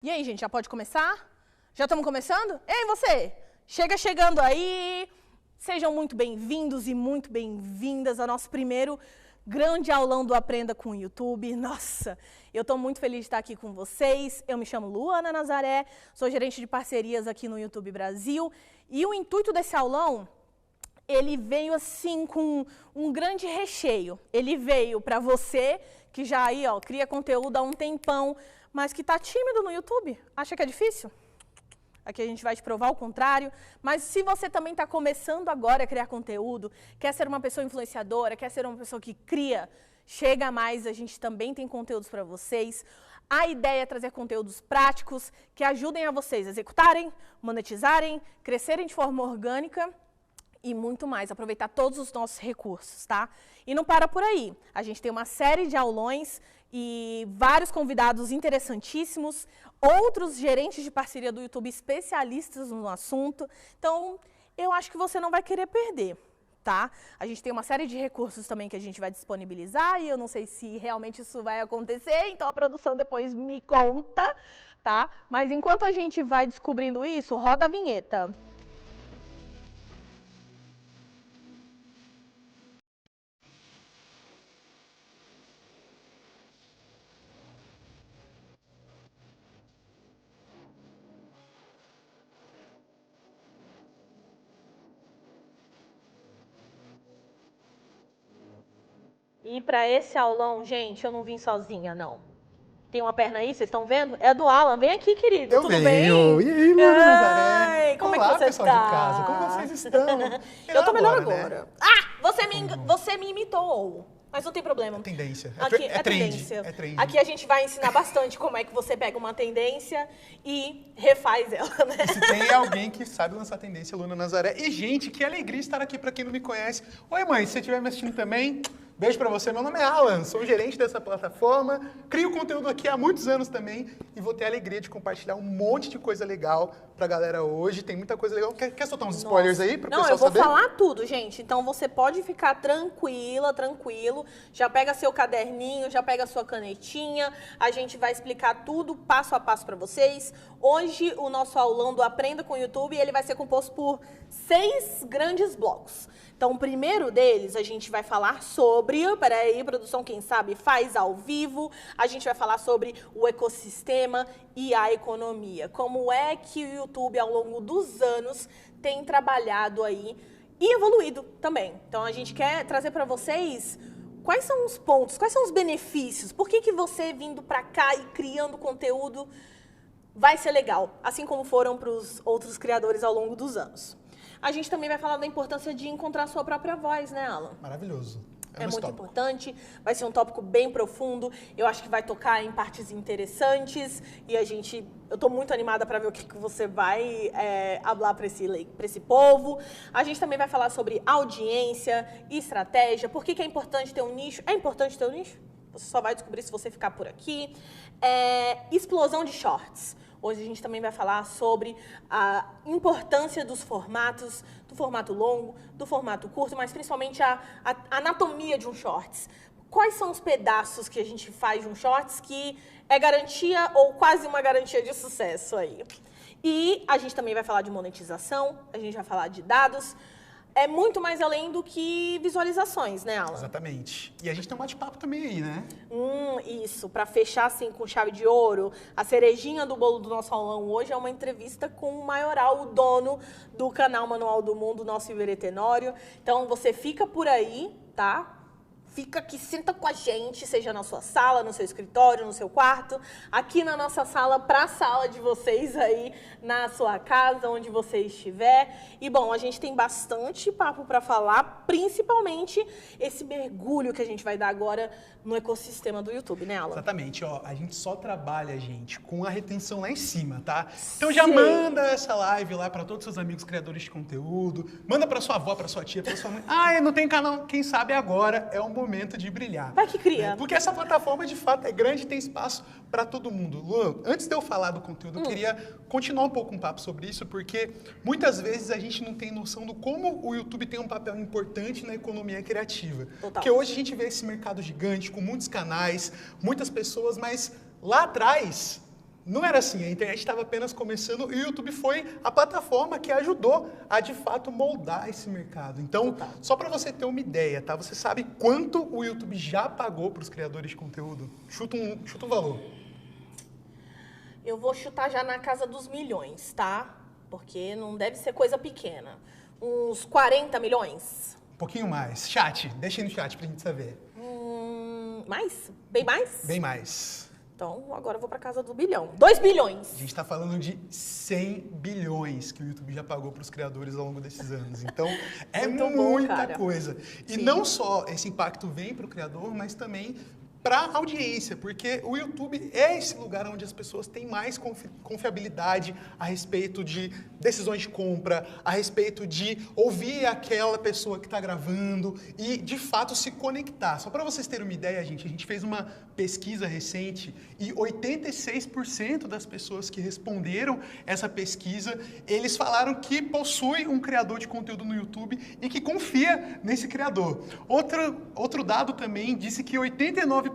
E aí, gente, já pode começar? Já estamos começando? Ei, você! Chega chegando aí! Sejam muito bem-vindos e muito bem-vindas ao nosso primeiro grande aulão do Aprenda com o YouTube. Nossa, eu estou muito feliz de estar aqui com vocês. Eu me chamo Luana Nazaré, sou gerente de parcerias aqui no YouTube Brasil. E o intuito desse aulão, ele veio assim com um grande recheio. Ele veio para você que já aí, ó, cria conteúdo há um tempão, mas que está tímido no YouTube. Acha que é difícil? Aqui a gente vai te provar o contrário. Mas se você também está começando agora a criar conteúdo, quer ser uma pessoa influenciadora, quer ser uma pessoa que cria, chega mais, a gente também tem conteúdos para vocês. A ideia é trazer conteúdos práticos que ajudem a vocês a executarem, monetizarem, crescerem de forma orgânica e muito mais, aproveitar todos os nossos recursos, tá? E não para por aí. A gente tem uma série de aulões e vários convidados interessantíssimos, outros gerentes de parceria do YouTube especialistas no assunto. Então, eu acho que você não vai querer perder, tá? A gente tem uma série de recursos também que a gente vai disponibilizar e eu não sei se realmente isso vai acontecer, então a produção depois me conta, tá? Mas enquanto a gente vai descobrindo isso, roda a vinheta. E para esse aulão, gente, eu não vim sozinha, não. Tem uma perna aí, vocês estão vendo? É do Alan. Vem aqui, querido. Eu Tudo venho. bem? E aí, Luana Nazaré? Como Olá, é que você pessoal está? de casa. Como vocês estão? Eu tô melhor Né? agora. Ah, você me imitou. Mas não tem problema. É tendência. Aqui é trend. tendência. É trend. Aqui a gente vai ensinar bastante como é que você pega uma tendência e refaz ela, né? E se tem alguém que sabe lançar tendência, Luana Nazaré. E, gente, que alegria estar aqui para quem não me conhece. Oi, mãe, se você estiver me assistindo também, beijo para você. Meu nome é Alan, sou gerente dessa plataforma, crio conteúdo aqui há muitos anos também e vou ter a alegria de compartilhar um monte de coisa legal pra galera hoje. Tem muita coisa legal. Quer soltar uns spoilers aí pro pessoal saber? Não, eu vou falar tudo, gente. Então você pode ficar tranquila, tranquilo. Já pega seu caderninho, já pega sua canetinha. A gente vai explicar tudo passo a passo para vocês. Hoje o nosso aulão do Aprenda com o YouTube, ele vai ser composto por 6 grandes blocos. Então, o primeiro deles, a gente vai falar sobre, peraí, produção, quem sabe, faz ao vivo. A gente vai falar sobre o ecossistema e a economia. Como é que o YouTube, ao longo dos anos, tem trabalhado aí e evoluído também. Então, a gente quer trazer para vocês quais são os pontos, quais são os benefícios. Por que você vindo para cá e criando conteúdo vai ser legal, assim como foram para os outros criadores ao longo dos anos. A gente também vai falar da importância de encontrar a sua própria voz, né, Alan? Maravilhoso. É muito importante, vai ser um tópico bem profundo, eu acho que vai tocar em partes interessantes e eu tô muito animada para ver o que você vai falar para esse povo. A gente também vai falar sobre audiência e estratégia, por que é importante ter um nicho. É importante ter um nicho? Você só vai descobrir se você ficar por aqui. Explosão de shorts. Hoje a gente também vai falar sobre a importância dos formatos, do formato longo, do formato curto, mas principalmente a anatomia de um shorts. Quais são os pedaços que a gente faz de um shorts que é garantia ou quase uma garantia de sucesso aí? E a gente também vai falar de monetização, a gente vai falar de dados. É muito mais além do que visualizações, né, Alan? Exatamente. E a gente tem um bate-papo também aí, né? Isso. Para fechar assim com chave de ouro, a cerejinha do bolo do nosso aulão hoje é uma entrevista com o Maioral, o dono do canal Manual do Mundo, nosso Iberê Tenório. Então, você fica por aí, tá? Fica aqui, senta com a gente, seja na sua sala, no seu escritório, no seu quarto, aqui na nossa sala, para a sala de vocês aí, na sua casa, onde você estiver. E, bom, a gente tem bastante papo para falar, principalmente esse mergulho que a gente vai dar agora no ecossistema do YouTube, né, Alan? Exatamente, ó, a gente só trabalha, gente, com a retenção lá em cima, tá? Então já manda essa live lá para todos os seus amigos criadores de conteúdo, manda para sua avó, para sua tia, para sua mãe. Ah, não tem canal, quem sabe agora é um momento de brilhar. Vai que cria. Né? Porque essa plataforma, de fato, é grande e tem espaço para todo mundo. Lu, antes de eu falar do conteúdo, eu queria continuar um pouco um papo sobre isso, porque muitas vezes a gente não tem noção do como o YouTube tem um papel importante na economia criativa. Total. Porque hoje a gente vê esse mercado gigante, com muitos canais, muitas pessoas, mas lá atrás Não era assim, a internet estava apenas começando e o YouTube foi a plataforma que ajudou a, de fato, moldar esse mercado. Então, só para você ter uma ideia, tá? Você sabe quanto o YouTube já pagou para os criadores de conteúdo? Chuta um valor. Eu vou chutar já na casa dos milhões, tá? Porque não deve ser coisa pequena. Uns 40 milhões? Um pouquinho mais. Chat, deixa aí no chat pra gente saber. Mais? Bem mais? Bem mais. Então, agora eu vou pra casa do bilhão. 2 bilhões! A gente está falando de 100 bilhões que o YouTube já pagou para os criadores ao longo desses anos. Então, é muita coisa. E não só esse impacto vem para o criador, mas também para a audiência, porque o YouTube é esse lugar onde as pessoas têm mais confiabilidade a respeito de decisões de compra, a respeito de ouvir aquela pessoa que está gravando e, de fato, se conectar. Só para vocês terem uma ideia, gente, a gente fez uma pesquisa recente e 86% das pessoas que responderam essa pesquisa, eles falaram que possui um criador de conteúdo no YouTube e que confia nesse criador. Outro dado também disse que 89%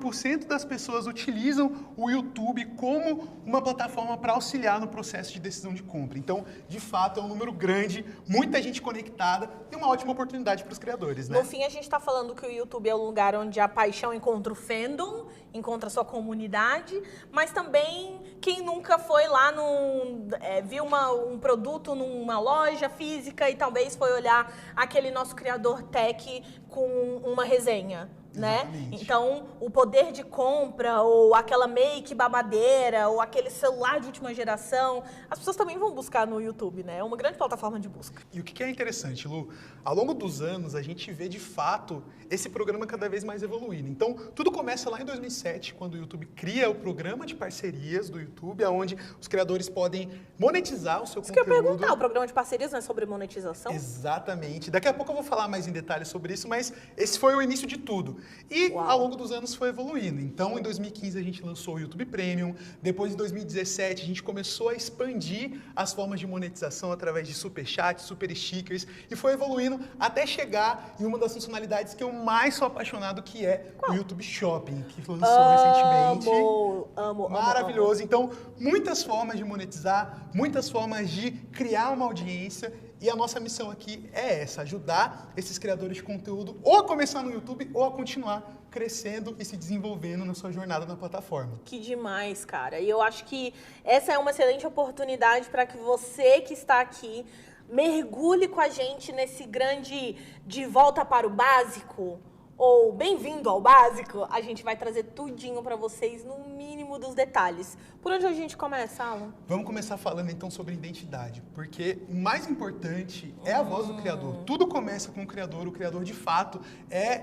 das pessoas utilizam o YouTube como uma plataforma para auxiliar no processo de decisão de compra. Então, de fato, é um número grande, muita gente conectada e uma ótima oportunidade para os criadores, né? No fim, a gente está falando que o YouTube é o lugar onde a paixão encontra o fandom, encontra a sua comunidade, mas também quem nunca foi lá, viu um produto numa loja física e talvez foi olhar aquele nosso criador tech com uma resenha. Né? Então, o poder de compra, ou aquela make babadeira, ou aquele celular de última geração, as pessoas também vão buscar no YouTube, né? É uma grande plataforma de busca. E o que é interessante, Lu? Ao longo dos anos, a gente vê, de fato, esse programa cada vez mais evoluindo. Então, tudo começa lá em 2007, quando o YouTube cria o programa de parcerias do YouTube, onde os criadores podem monetizar o seu conteúdo. Isso que eu ia perguntar, o programa de parcerias não é sobre monetização? Exatamente. Daqui a pouco eu vou falar mais em detalhes sobre isso, mas esse foi o início de tudo. E ao longo dos anos foi evoluindo. Então, em 2015 a gente lançou o YouTube Premium. Depois, em 2017, a gente começou a expandir as formas de monetização através de Superchat, Super Stickers. E foi evoluindo até chegar em uma das funcionalidades que eu mais sou apaixonado, que é o YouTube Shopping, que lançou recentemente. Amo. Maravilhoso. Então, muitas formas de monetizar, muitas formas de criar uma audiência. E a nossa missão aqui é essa, ajudar esses criadores de conteúdo ou a começar no YouTube ou a continuar crescendo e se desenvolvendo na sua jornada na plataforma. Que demais, cara. E eu acho que essa é uma excelente oportunidade para que você que está aqui mergulhe com a gente nesse grande de volta para o básico, ou bem-vindo ao básico. A gente vai trazer tudinho para vocês no mínimo dos detalhes. Por onde a gente começa, Alan? Vamos começar falando então sobre identidade, porque o mais importante é a voz do criador. Tudo começa com o criador de fato é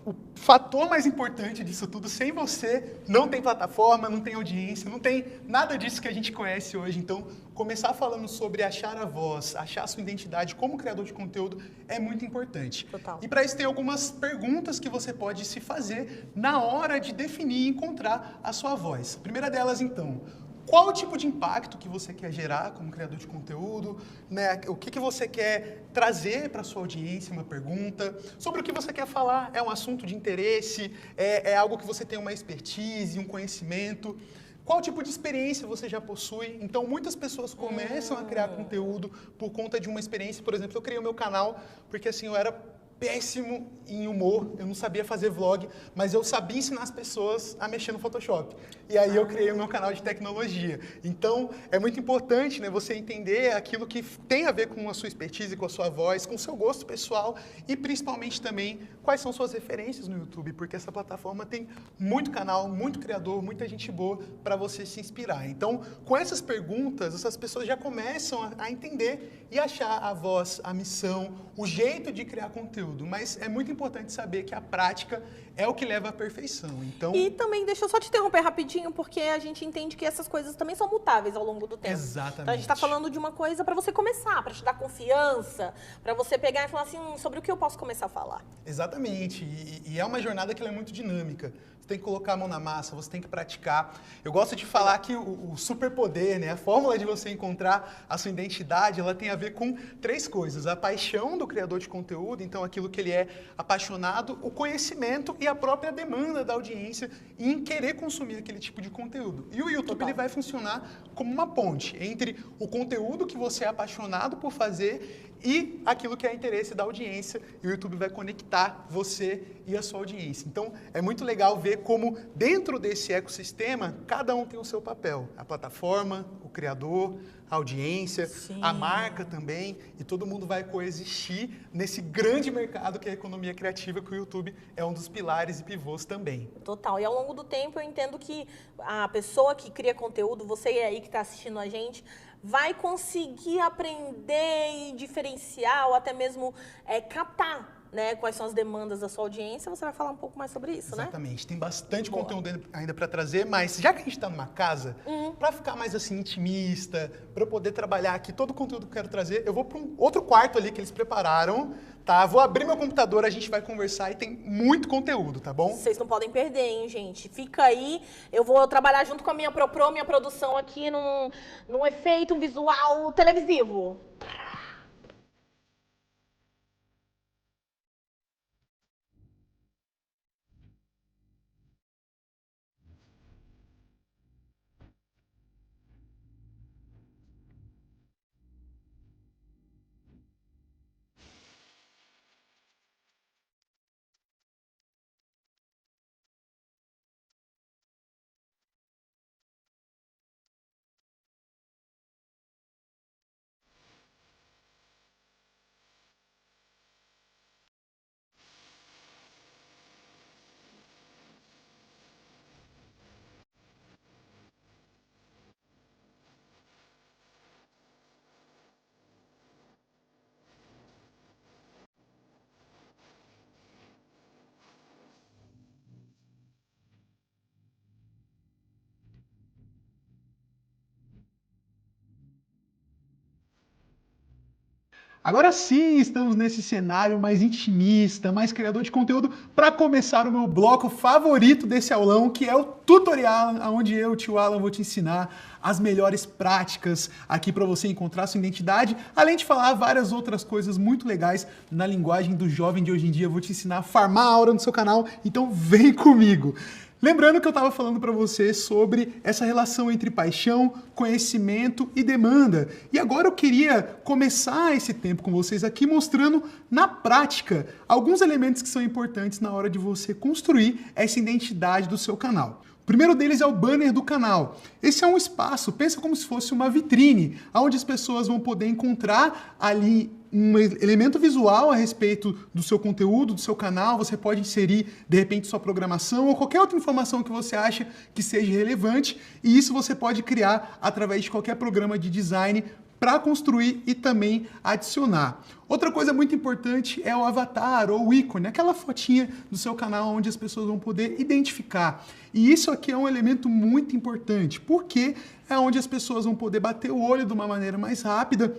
o fator mais importante disso tudo. Sem você, não tem plataforma, não tem audiência, não tem nada disso que a gente conhece hoje. Então, começar falando sobre achar a voz, achar a sua identidade como criador de conteúdo é muito importante. Total. E para isso tem algumas perguntas que você pode se fazer na hora de definir e encontrar a sua voz. A primeira delas, então, qual o tipo de impacto que você quer gerar como criador de conteúdo, né? O que você quer trazer para a sua audiência, uma pergunta. Sobre o que você quer falar, é um assunto de interesse, é algo que você tem uma expertise, um conhecimento. Qual tipo de experiência você já possui? Então, muitas pessoas começam a criar conteúdo por conta de uma experiência. Por exemplo, eu criei o meu canal porque assim, eu era péssimo em humor, eu não sabia fazer vlog, mas eu sabia ensinar as pessoas a mexer no Photoshop. E aí eu criei o meu canal de tecnologia. Então, é muito importante, né, você entender aquilo que tem a ver com a sua expertise, com a sua voz, com o seu gosto pessoal e principalmente também quais são suas referências no YouTube, porque essa plataforma tem muito canal, muito criador, muita gente boa para você se inspirar. Então, com essas perguntas, essas pessoas já começam a entender e achar a voz, a missão, o jeito de criar conteúdo. Mas é muito importante saber que a prática é o que leva à perfeição. Então... E também, deixa eu só te interromper rapidinho, porque a gente entende que essas coisas também são mutáveis ao longo do tempo. Exatamente. Então a gente está falando de uma coisa para você começar, para te dar confiança, para você pegar e falar assim, sobre o que eu posso começar a falar. Exatamente. E é uma jornada que ela é muito dinâmica. Você tem que colocar a mão na massa, você tem que praticar. Eu gosto de falar que o superpoder, né, a fórmula de você encontrar a sua identidade, ela tem a ver com 3 coisas. A paixão do criador de conteúdo, então aquilo que ele é apaixonado, o conhecimento e a própria demanda da audiência em querer consumir aquele tipo de conteúdo. E o YouTube ele vai funcionar como uma ponte entre o conteúdo que você é apaixonado por fazer e aquilo que é interesse da audiência, e o YouTube vai conectar você e a sua audiência. Então, é muito legal ver como, dentro desse ecossistema, cada um tem o seu papel. A plataforma, o criador, a audiência, a marca também, e todo mundo vai coexistir nesse grande mercado que é a economia criativa, que o YouTube é um dos pilares e pivôs também. Total. E ao longo do tempo, eu entendo que a pessoa que cria conteúdo, você aí que está assistindo a gente, vai conseguir aprender e diferenciar ou até mesmo captar, né, quais são as demandas da sua audiência. Você vai falar um pouco mais sobre isso, né? Exatamente. Tem bastante conteúdo ainda para trazer, mas já que a gente está numa casa, para ficar mais assim intimista, para eu poder trabalhar aqui todo o conteúdo que eu quero trazer, eu vou para um outro quarto ali que eles prepararam, tá? Vou abrir meu computador, a gente vai conversar e tem muito conteúdo, tá bom? Vocês não podem perder, hein, gente? Fica aí, eu vou trabalhar junto com a minha ProPro, minha produção aqui num efeito, um visual televisivo. Agora sim, estamos nesse cenário mais intimista, mais criador de conteúdo, para começar o meu bloco favorito desse aulão, que é o tutorial, onde eu, tio Alan, vou te ensinar as melhores práticas aqui para você encontrar sua identidade, além de falar várias outras coisas muito legais na linguagem do jovem de hoje em dia. Eu vou te ensinar a farmar a aura no seu canal, então vem comigo! Lembrando que eu estava falando para você sobre essa relação entre paixão, conhecimento e demanda. E agora eu queria começar esse tempo com vocês aqui mostrando na prática alguns elementos que são importantes na hora de você construir essa identidade do seu canal. O primeiro deles é o banner do canal. Esse é um espaço, pensa como se fosse uma vitrine, onde as pessoas vão poder encontrar ali um elemento visual a respeito do seu conteúdo, do seu canal. Você pode inserir, de repente, sua programação ou qualquer outra informação que você acha que seja relevante, e isso você pode criar através de qualquer programa de design para construir e também adicionar. Outra coisa muito importante é o avatar ou o ícone, aquela fotinha do seu canal onde as pessoas vão poder identificar. E isso aqui é um elemento muito importante, porque é onde as pessoas vão poder bater o olho de uma maneira mais rápida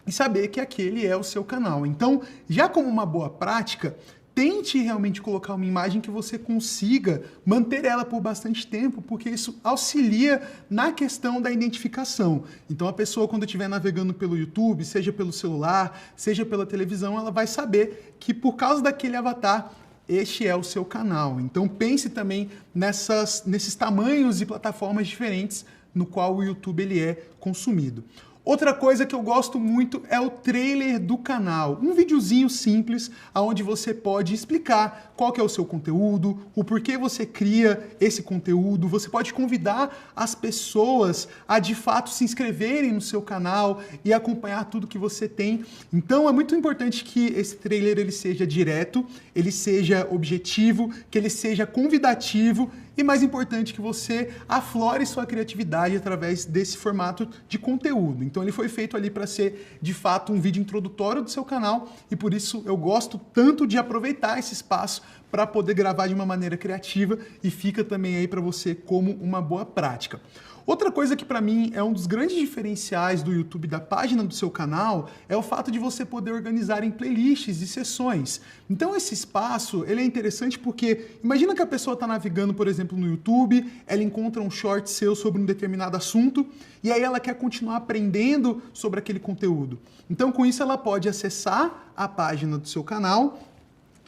e saber que aquele é o seu canal. Então, já como uma boa prática, tente realmente colocar uma imagem que você consiga manter ela por bastante tempo, porque isso auxilia na questão da identificação. Então a pessoa, quando estiver navegando pelo YouTube, seja pelo celular, seja pela televisão, ela vai saber que por causa daquele avatar, este é o seu canal. Então pense também nesses tamanhos e plataformas diferentes no qual o YouTube ele é consumido. Outra coisa que eu gosto muito é o trailer do canal. Um videozinho simples, onde você pode explicar qual que é o seu conteúdo, o porquê você cria esse conteúdo. Você pode convidar as pessoas a, de fato, se inscreverem no seu canal e acompanhar tudo que você tem. Então, é muito importante que esse trailer ele seja direto, ele seja objetivo, que ele seja convidativo e, mais importante, que você aflore sua criatividade através desse formato de conteúdo. Então ele foi feito ali para ser, de fato, um vídeo introdutório do seu canal, e por isso eu gosto tanto de aproveitar esse espaço para poder gravar de uma maneira criativa, e fica também aí para você como uma boa prática. Outra coisa que para mim é um dos grandes diferenciais do YouTube, da página do seu canal, é o fato de você poder organizar em playlists e sessões. Então esse espaço ele é interessante porque imagina que a pessoa está navegando, por exemplo, no YouTube, ela encontra um short seu sobre um determinado assunto e aí ela quer continuar aprendendo sobre aquele conteúdo. Então com isso ela pode acessar a página do seu canal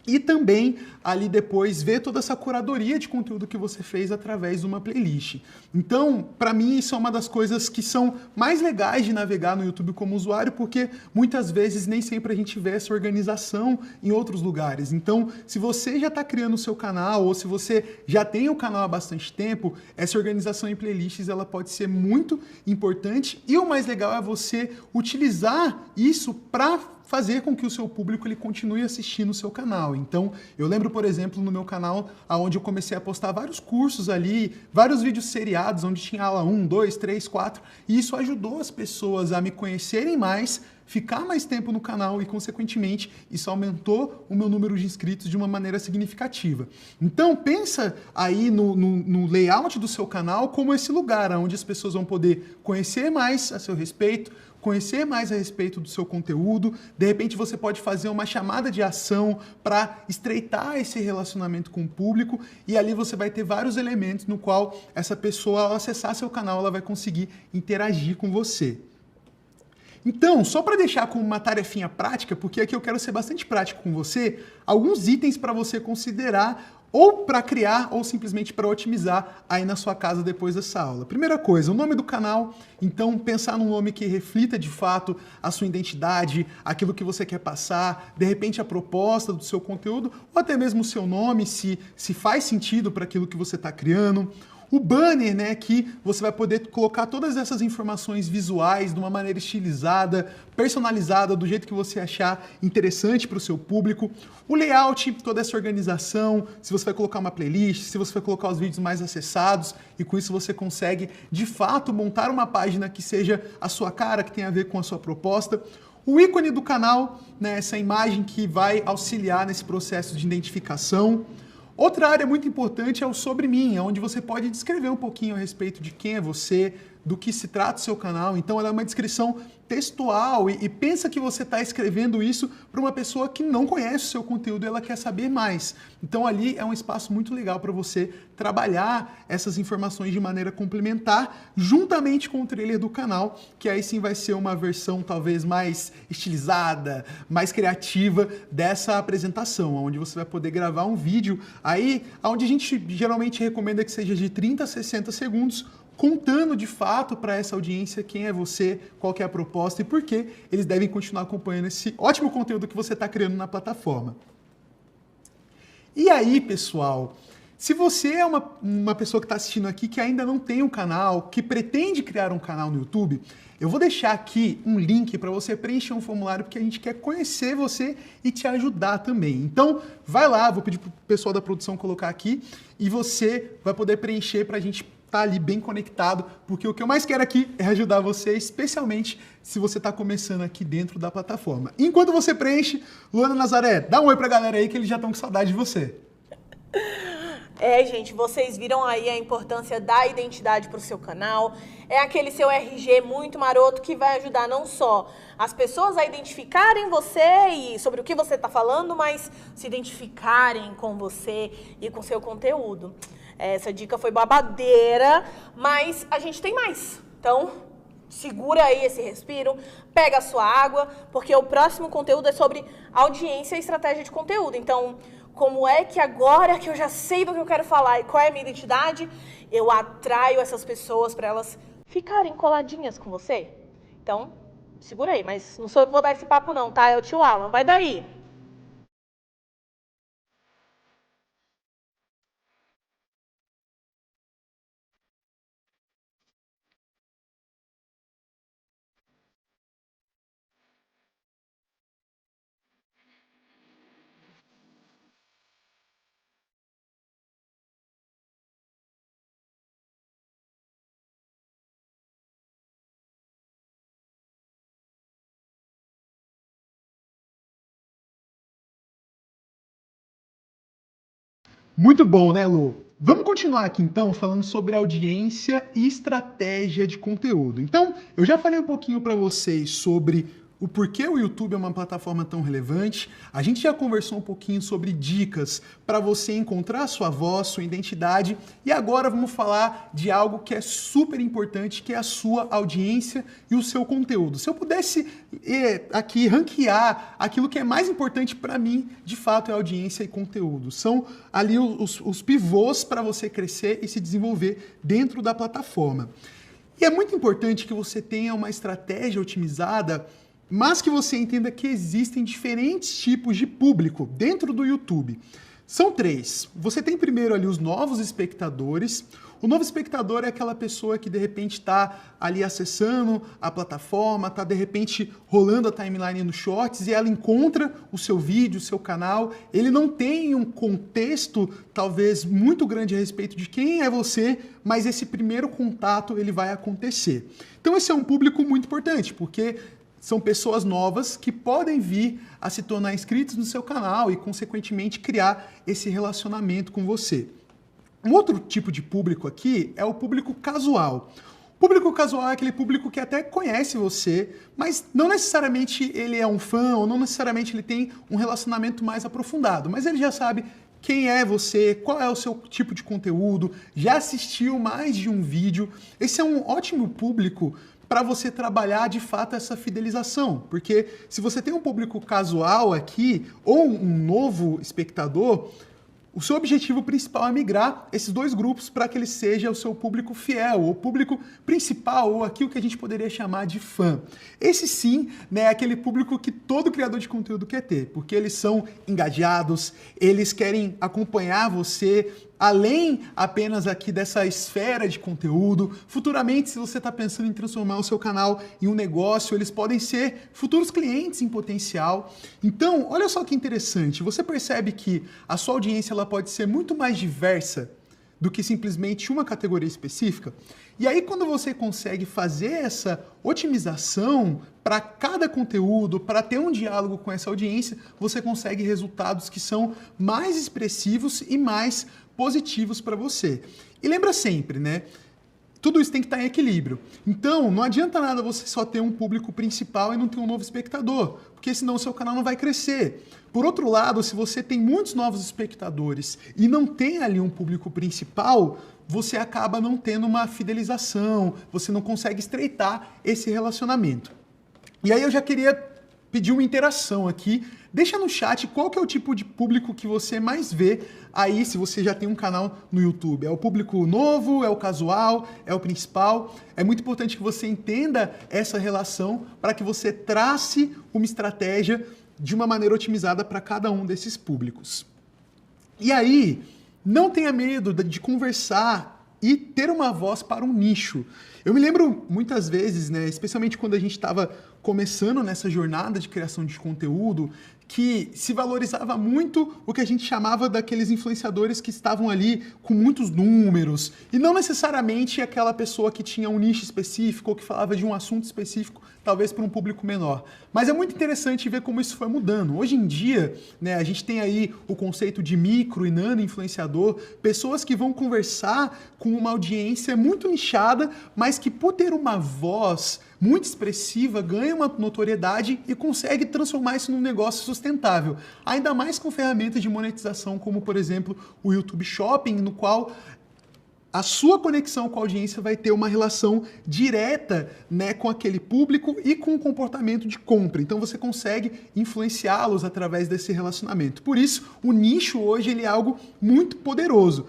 e também ali depois ver toda essa curadoria de conteúdo que você fez através de uma playlist. Então, para mim, isso é uma das coisas que são mais legais de navegar no YouTube como usuário, porque muitas vezes nem sempre a gente vê essa organização em outros lugares. Então, se você já está criando o seu canal ou se você já tem o canal há bastante tempo, essa organização em playlists ela pode ser muito importante e o mais legal é você utilizar isso para fazer com que o seu público ele continue assistindo o seu canal. Então, eu lembro, por exemplo, no meu canal, onde eu comecei a postar vários cursos ali, vários vídeos seriados, onde tinha aula 1, 2, 3, 4, e isso ajudou as pessoas a me conhecerem mais, ficar mais tempo no canal e, consequentemente, isso aumentou o meu número de inscritos de uma maneira significativa. Então, pensa aí no layout do seu canal como esse lugar onde as pessoas vão poder conhecer mais a seu respeito, conhecer mais a respeito do seu conteúdo. De repente você pode fazer uma chamada de ação para estreitar esse relacionamento com o público e ali você vai ter vários elementos no qual essa pessoa, ao acessar seu canal, ela vai conseguir interagir com você. Então, só para deixar como uma tarefinha prática, porque aqui eu quero ser bastante prático com você, alguns itens para você considerar ou para criar ou simplesmente para otimizar aí na sua casa depois dessa aula. Primeira coisa, o nome do canal. Então, pensar num nome que reflita de fato a sua identidade, aquilo que você quer passar, de repente a proposta do seu conteúdo, ou até mesmo o seu nome, se faz sentido para aquilo que você está criando. O banner, né, que você vai poder colocar todas essas informações visuais de uma maneira estilizada, personalizada, do jeito que você achar interessante para o seu público. O layout, toda essa organização, se você vai colocar uma playlist, se você vai colocar os vídeos mais acessados, e com isso você consegue, de fato, montar uma página que seja a sua cara, que tenha a ver com a sua proposta. O ícone do canal, né, essa imagem que vai auxiliar nesse processo de identificação. Outra área muito importante é o sobre mim, onde você pode descrever um pouquinho a respeito de quem é você, do que se trata o seu canal. Então ela é uma descrição textual e pensa que você está escrevendo isso para uma pessoa que não conhece o seu conteúdo e ela quer saber mais. Então ali é um espaço muito legal para você trabalhar essas informações de maneira complementar, juntamente com o trailer do canal, que aí sim vai ser uma versão talvez mais estilizada, mais criativa dessa apresentação, onde você vai poder gravar um vídeo aí, onde a gente geralmente recomenda que seja de 30 a 60 segundos, contando de fato para essa audiência quem é você, qual que é a proposta e por que eles devem continuar acompanhando esse ótimo conteúdo que você está criando na plataforma. E aí, pessoal, se você é uma pessoa que está assistindo aqui que ainda não tem um canal, que pretende criar um canal no YouTube, eu vou deixar aqui um link para você preencher um formulário porque a gente quer conhecer você e te ajudar também. Então, vai lá, vou pedir para o pessoal da produção colocar aqui e você vai poder preencher para a gente tá ali bem conectado, porque o que eu mais quero aqui é ajudar você, especialmente se você está começando aqui dentro da plataforma. Enquanto você preenche, Luana Nazaré, dá um oi pra galera aí que eles já estão com saudade de você. Gente, vocês viram aí a importância da identidade para o seu canal. É aquele seu RG muito maroto que vai ajudar não só as pessoas a identificarem você e sobre o que você está falando, mas se identificarem com você e com seu conteúdo. Essa dica foi babadeira, mas a gente tem mais. Então, segura aí esse respiro, pega a sua água, porque o próximo conteúdo é sobre audiência e estratégia de conteúdo. Então, como é que agora que eu já sei do que eu quero falar e qual é a minha identidade, eu atraio essas pessoas para elas ficarem coladinhas com você? Então, segura aí, mas não sou eu que vou dar esse papo não, tá? É o tio Alan, vai daí. Muito bom, né, Lu? Vamos continuar aqui então falando sobre audiência e estratégia de conteúdo. Então, eu já falei um pouquinho para vocês sobre o porquê o YouTube é uma plataforma tão relevante. A gente já conversou um pouquinho sobre dicas para você encontrar sua voz, sua identidade. E agora vamos falar de algo que é super importante, que é a sua audiência e o seu conteúdo. Se eu pudesse aqui ranquear aquilo que é mais importante para mim, de fato, é audiência e conteúdo. São ali os pivôs para você crescer e se desenvolver dentro da plataforma. E é muito importante que você tenha uma estratégia otimizada, mas que você entenda que existem diferentes tipos de público dentro do YouTube. São 3. Você tem primeiro ali os novos espectadores. O novo espectador é aquela pessoa que de repente está ali acessando a plataforma, está de repente rolando a timeline no Shorts e ela encontra o seu vídeo, o seu canal. Ele não tem um contexto talvez muito grande a respeito de quem é você, mas esse primeiro contato ele vai acontecer. Então esse é um público muito importante, porque são pessoas novas que podem vir a se tornar inscritos no seu canal e, consequentemente, criar esse relacionamento com você. Um outro tipo de público aqui é o público casual. O público casual é aquele público que até conhece você, mas não necessariamente ele é um fã ou não necessariamente ele tem um relacionamento mais aprofundado, mas ele já sabe quem é você, qual é o seu tipo de conteúdo, já assistiu mais de um vídeo. Esse é um ótimo público para você trabalhar de fato essa fidelização, porque se você tem um público casual aqui ou um novo espectador, o seu objetivo principal é migrar esses 2 grupos para que ele seja o seu público fiel, o público principal, ou aquilo que a gente poderia chamar de fã. Esse sim, né, é aquele público que todo criador de conteúdo quer ter, porque eles são engajados, eles querem acompanhar você, além apenas aqui dessa esfera de conteúdo. Futuramente, se você está pensando em transformar o seu canal em um negócio, eles podem ser futuros clientes em potencial. Então, olha só que interessante, você percebe que a sua audiência ela pode ser muito mais diversa do que simplesmente uma categoria específica. E aí, quando você consegue fazer essa otimização para cada conteúdo, para ter um diálogo com essa audiência, você consegue resultados que são mais expressivos e mais positivos para você. E lembra sempre, né? Tudo isso tem que estar em equilíbrio. Então, não adianta nada você só ter um público principal e não ter um novo espectador, porque senão o seu canal não vai crescer. Por outro lado, se você tem muitos novos espectadores e não tem ali um público principal, você acaba não tendo uma fidelização, você não consegue estreitar esse relacionamento. E aí eu já queria pedir uma interação aqui. Deixa no chat qual que é o tipo de público que você mais vê aí, se você já tem um canal no YouTube. É o público novo, é o casual, é o principal? É muito importante que você entenda essa relação para que você trace uma estratégia de uma maneira otimizada para cada um desses públicos. E aí, não tenha medo de conversar e ter uma voz para um nicho. Eu me lembro muitas vezes, né, especialmente quando a gente estava começando nessa jornada de criação de conteúdo, que se valorizava muito o que a gente chamava daqueles influenciadores que estavam ali com muitos números, e não necessariamente aquela pessoa que tinha um nicho específico ou que falava de um assunto específico, talvez para um público menor. Mas é muito interessante ver como isso foi mudando. Hoje em dia, né, a gente tem aí o conceito de micro e nano influenciador, pessoas que vão conversar com uma audiência muito nichada, mas que por ter uma voz muito expressiva, ganha uma notoriedade e consegue transformar isso num negócio sustentável. Ainda mais com ferramentas de monetização, como, por exemplo, o YouTube Shopping, no qual a sua conexão com a audiência vai ter uma relação direta, né, com aquele público e com o comportamento de compra. Então você consegue influenciá-los através desse relacionamento. Por isso, o nicho hoje ele é algo muito poderoso.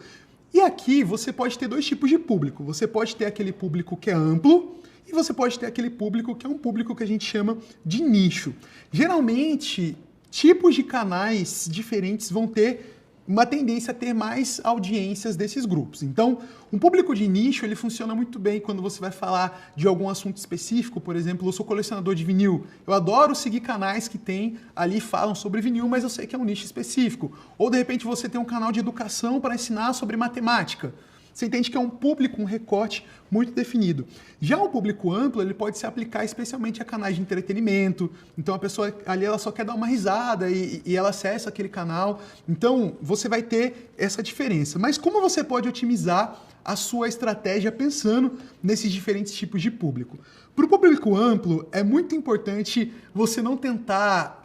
E aqui você pode ter 2 tipos de público. Você pode ter aquele público que é amplo, e você pode ter aquele público que é um público que a gente chama de nicho. Geralmente, tipos de canais diferentes vão ter uma tendência a ter mais audiências desses grupos. Então, um público de nicho, ele funciona muito bem quando você vai falar de algum assunto específico. Por exemplo, eu sou colecionador de vinil. Eu adoro seguir canais que tem ali, falam sobre vinil, mas eu sei que é um nicho específico. Ou, de repente, você tem um canal de educação para ensinar sobre matemática. você entende que é um público, um recorte muito definido. Já o público amplo, ele pode se aplicar especialmente a canais de entretenimento. Então, a pessoa ali ela só quer dar uma risada e ela acessa aquele canal. Então, você vai ter essa diferença. Mas como você pode otimizar a sua estratégia pensando nesses diferentes tipos de público? Para o público amplo, é muito importante você não tentar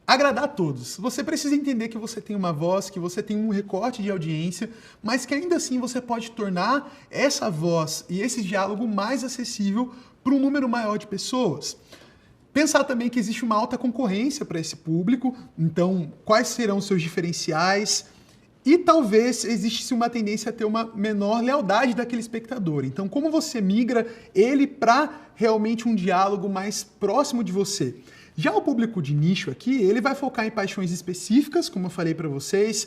agradar a todos. Você precisa entender que você tem uma voz, que você tem um recorte de audiência, mas que ainda assim você pode tornar essa voz e esse diálogo mais acessível para um número maior de pessoas. Pensar também que existe uma alta concorrência para esse público, então quais serão os seus diferenciais? E talvez existe uma tendência a ter uma menor lealdade daquele espectador. Então, como você migra ele para realmente um diálogo mais próximo de você? Já o público de nicho aqui, ele vai focar em paixões específicas, como eu falei para vocês.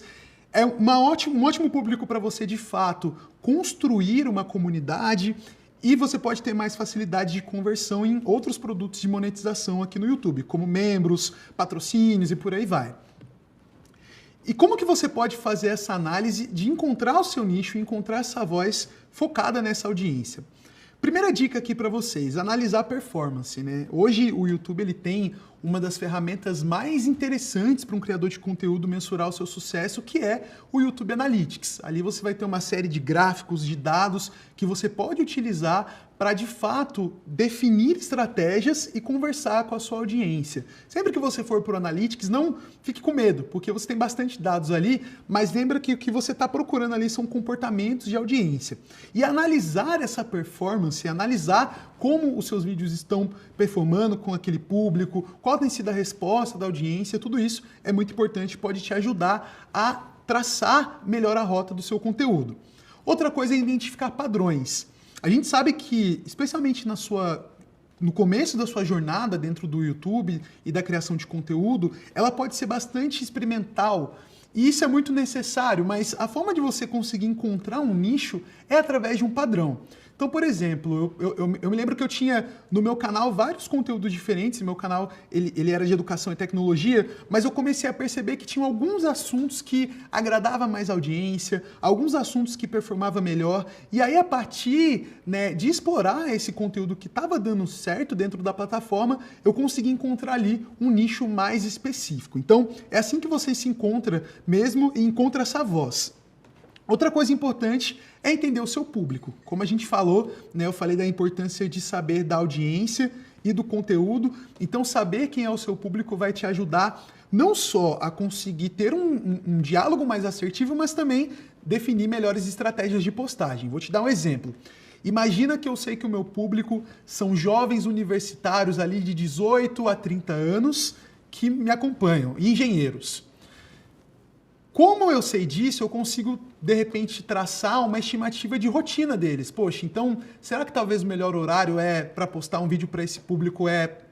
É um ótimo público para você, de fato, construir uma comunidade e você pode ter mais facilidade de conversão em outros produtos de monetização aqui no YouTube, como membros, patrocínios e por aí vai. E como que você pode fazer essa análise de encontrar o seu nicho e encontrar essa voz focada nessa audiência? Primeira dica aqui para vocês, analisar a performance, né? Hoje o YouTube ele tem uma das ferramentas mais interessantes para um criador de conteúdo mensurar o seu sucesso, que é o YouTube Analytics. Ali você vai ter uma série de gráficos, de dados que você pode utilizar para, de fato, definir estratégias e conversar com a sua audiência. Sempre que você for para o Analytics, não fique com medo, porque você tem bastante dados ali, mas lembra que o que você está procurando ali são comportamentos de audiência. E analisar essa performance, analisar como os seus vídeos estão performando com aquele público, qual tem sido a resposta da audiência, tudo isso é muito importante, pode te ajudar a traçar melhor a rota do seu conteúdo. Outra coisa é identificar padrões. A gente sabe que, especialmente no começo da sua jornada dentro do YouTube e da criação de conteúdo, ela pode ser bastante experimental. E isso é muito necessário, mas a forma de você conseguir encontrar um nicho é através de um padrão. Então, por exemplo, eu me lembro que eu tinha no meu canal vários conteúdos diferentes. Meu canal ele era de educação e tecnologia, mas eu comecei a perceber que tinha alguns assuntos que agradavam mais a audiência, alguns assuntos que performavam melhor. E aí, a partir, né, de explorar esse conteúdo que estava dando certo dentro da plataforma, eu consegui encontrar ali um nicho mais específico. Então, é assim que você se encontra mesmo e encontra essa voz. Outra coisa importante é entender o seu público. Como a gente falou, né, eu falei da importância de saber da audiência e do conteúdo. Então, saber quem é o seu público vai te ajudar não só a conseguir ter um diálogo mais assertivo, mas também definir melhores estratégias de postagem. Vou te dar um exemplo. Imagina que eu sei que o meu público são jovens universitários ali de 18 a 30 anos que me acompanham, e engenheiros. Como eu sei disso, eu consigo, de repente, traçar uma estimativa de rotina deles. Poxa, então, será que talvez o melhor horário para postar um vídeo para esse público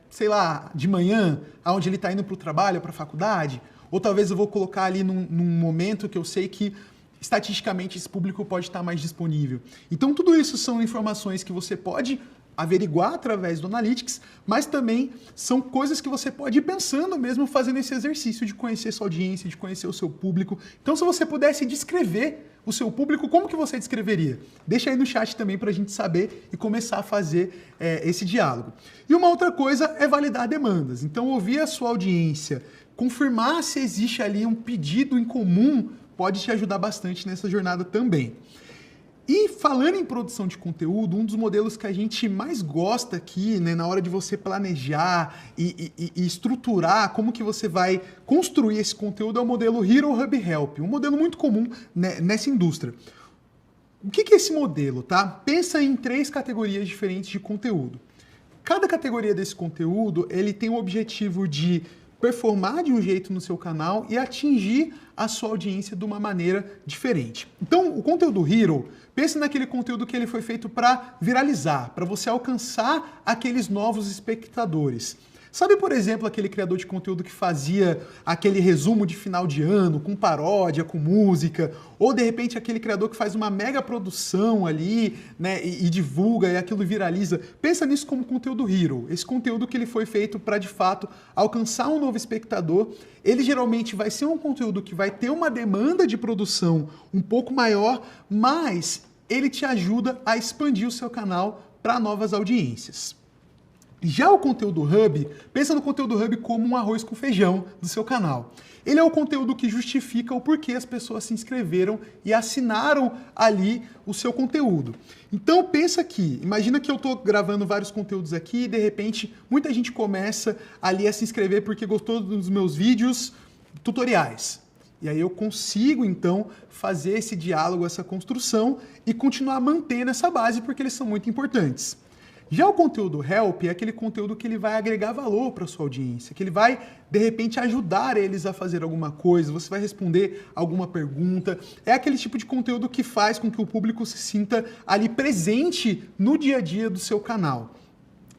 sei lá, de manhã, onde ele está indo para o trabalho, para a faculdade? Ou talvez eu vou colocar ali num momento que eu sei que, estatisticamente, esse público pode estar mais disponível. Então, tudo isso são informações que você pode averiguar através do Analytics, mas também são coisas que você pode ir pensando mesmo, fazendo esse exercício de conhecer sua audiência, de conhecer o seu público. Então, se você pudesse descrever o seu público, como que você descreveria? Deixa aí no chat também para a gente saber e começar a fazer esse diálogo. E uma outra coisa é validar demandas. Então, ouvir a sua audiência, confirmar se existe ali um pedido em comum, pode te ajudar bastante nessa jornada também. E falando em produção de conteúdo, um dos modelos que a gente mais gosta aqui, né, na hora de você planejar e estruturar como que você vai construir esse conteúdo é o modelo Hero Hub Help, um modelo muito comum, né, nessa indústria. O que é esse modelo, tá? Pensa em 3 categorias diferentes de conteúdo. Cada categoria desse conteúdo, ele tem o objetivo de performar de um jeito no seu canal e atingir a sua audiência de uma maneira diferente. Então, o conteúdo Hero, pense naquele conteúdo que ele foi feito para viralizar, para você alcançar aqueles novos espectadores. Sabe, por exemplo, aquele criador de conteúdo que fazia aquele resumo de final de ano, com paródia, com música, ou de repente aquele criador que faz uma mega produção ali, né, e divulga e aquilo viraliza. Pensa nisso como conteúdo hero, esse conteúdo que ele foi feito para, de fato, alcançar um novo espectador. Ele geralmente vai ser um conteúdo que vai ter uma demanda de produção um pouco maior, mas ele te ajuda a expandir o seu canal para novas audiências. Já o conteúdo Hub, pensa no conteúdo Hub como um arroz com feijão do seu canal. Ele é o conteúdo que justifica o porquê as pessoas se inscreveram e assinaram ali o seu conteúdo. Então pensa aqui, imagina que eu estou gravando vários conteúdos aqui e de repente muita gente começa ali a se inscrever porque gostou dos meus vídeos tutoriais. E aí eu consigo então fazer esse diálogo, essa construção e continuar mantendo essa base porque eles são muito importantes. Já o conteúdo Help é aquele conteúdo que ele vai agregar valor para a sua audiência, que ele vai, de repente, ajudar eles a fazer alguma coisa, você vai responder alguma pergunta. É aquele tipo de conteúdo que faz com que o público se sinta ali presente no dia a dia do seu canal.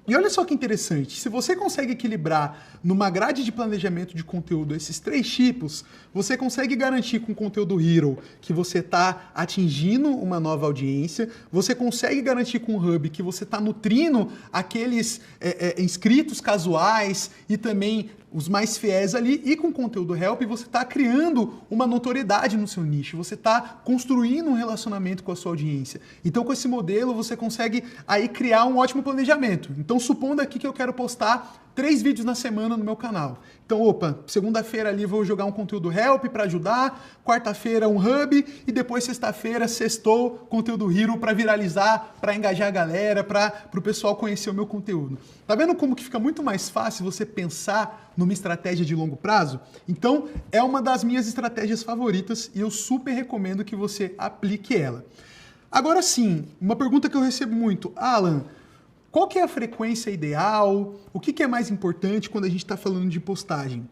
E olha só que interessante, se você consegue equilibrar numa grade de planejamento de conteúdo esses 3 tipos, você consegue garantir com o conteúdo Hero que você está atingindo uma nova audiência, você consegue garantir com o Hub que você está nutrindo aqueles inscritos casuais e também os mais fiéis ali, e com o conteúdo Help você está criando uma notoriedade no seu nicho, você está construindo um relacionamento com a sua audiência. Então com esse modelo você consegue aí criar um ótimo planejamento. Então supondo aqui que eu quero postar 3 vídeos na semana no meu canal. Então, segunda-feira ali vou jogar um conteúdo Help para ajudar, quarta-feira um Hub e depois sexta-feira, sextou, conteúdo Hero para viralizar, para engajar a galera, para o pessoal conhecer o meu conteúdo. Tá vendo como que fica muito mais fácil você pensar numa estratégia de longo prazo? Então, é uma das minhas estratégias favoritas e eu super recomendo que você aplique ela. Agora sim, uma pergunta que eu recebo muito, Alan, qual que é a frequência ideal? O que é mais importante quando a gente está falando de postagem?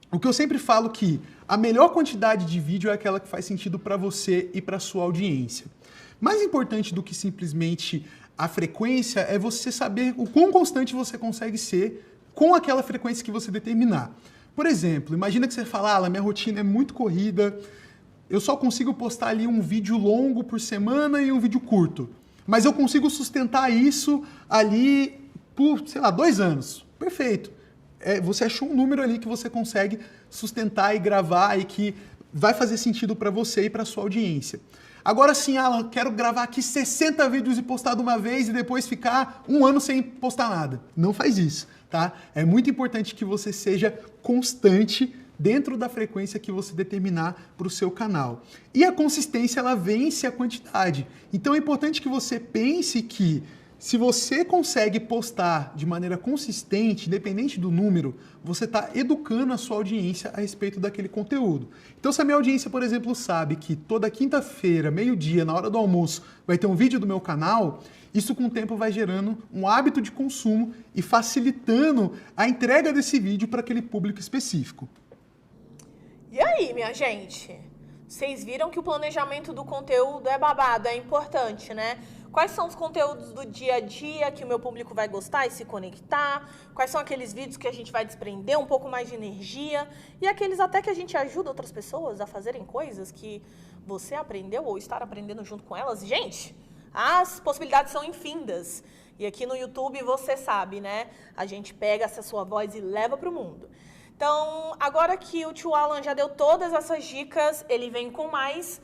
O que eu sempre falo que a melhor quantidade de vídeo é aquela que faz sentido para você e para sua audiência. Mais importante do que simplesmente a frequência é você saber o quão constante você consegue ser com aquela frequência que você determinar. Por exemplo, imagina que você fala, minha rotina é muito corrida, eu só consigo postar ali um vídeo longo por semana e um vídeo curto. Mas eu consigo sustentar isso ali por, 2 anos. Perfeito. Você achou um número ali que você consegue sustentar e gravar e que vai fazer sentido para você e para sua audiência. Agora sim, Alan, quero gravar aqui 60 vídeos e postar de uma vez e depois ficar 1 ano sem postar nada. Não faz isso, tá? É muito importante que você seja constante dentro da frequência que você determinar para o seu canal. E a consistência, ela vence a quantidade. Então é importante que você pense que se você consegue postar de maneira consistente, independente do número, você está educando a sua audiência a respeito daquele conteúdo. Então se a minha audiência, por exemplo, sabe que toda quinta-feira, meio-dia, na hora do almoço, vai ter um vídeo do meu canal, isso com o tempo vai gerando um hábito de consumo e facilitando a entrega desse vídeo para aquele público específico. E aí, minha gente? Vocês viram que o planejamento do conteúdo é babado, é importante, né? Quais são os conteúdos do dia a dia que o meu público vai gostar e se conectar? Quais são aqueles vídeos que a gente vai desprender um pouco mais de energia? E aqueles até que a gente ajuda outras pessoas a fazerem coisas que você aprendeu ou estar aprendendo junto com elas? Gente, as possibilidades são infindas. E aqui no YouTube você sabe, né? A gente pega essa sua voz e leva para o mundo. Então, agora que o tio Alan já deu todas essas dicas, ele vem com mais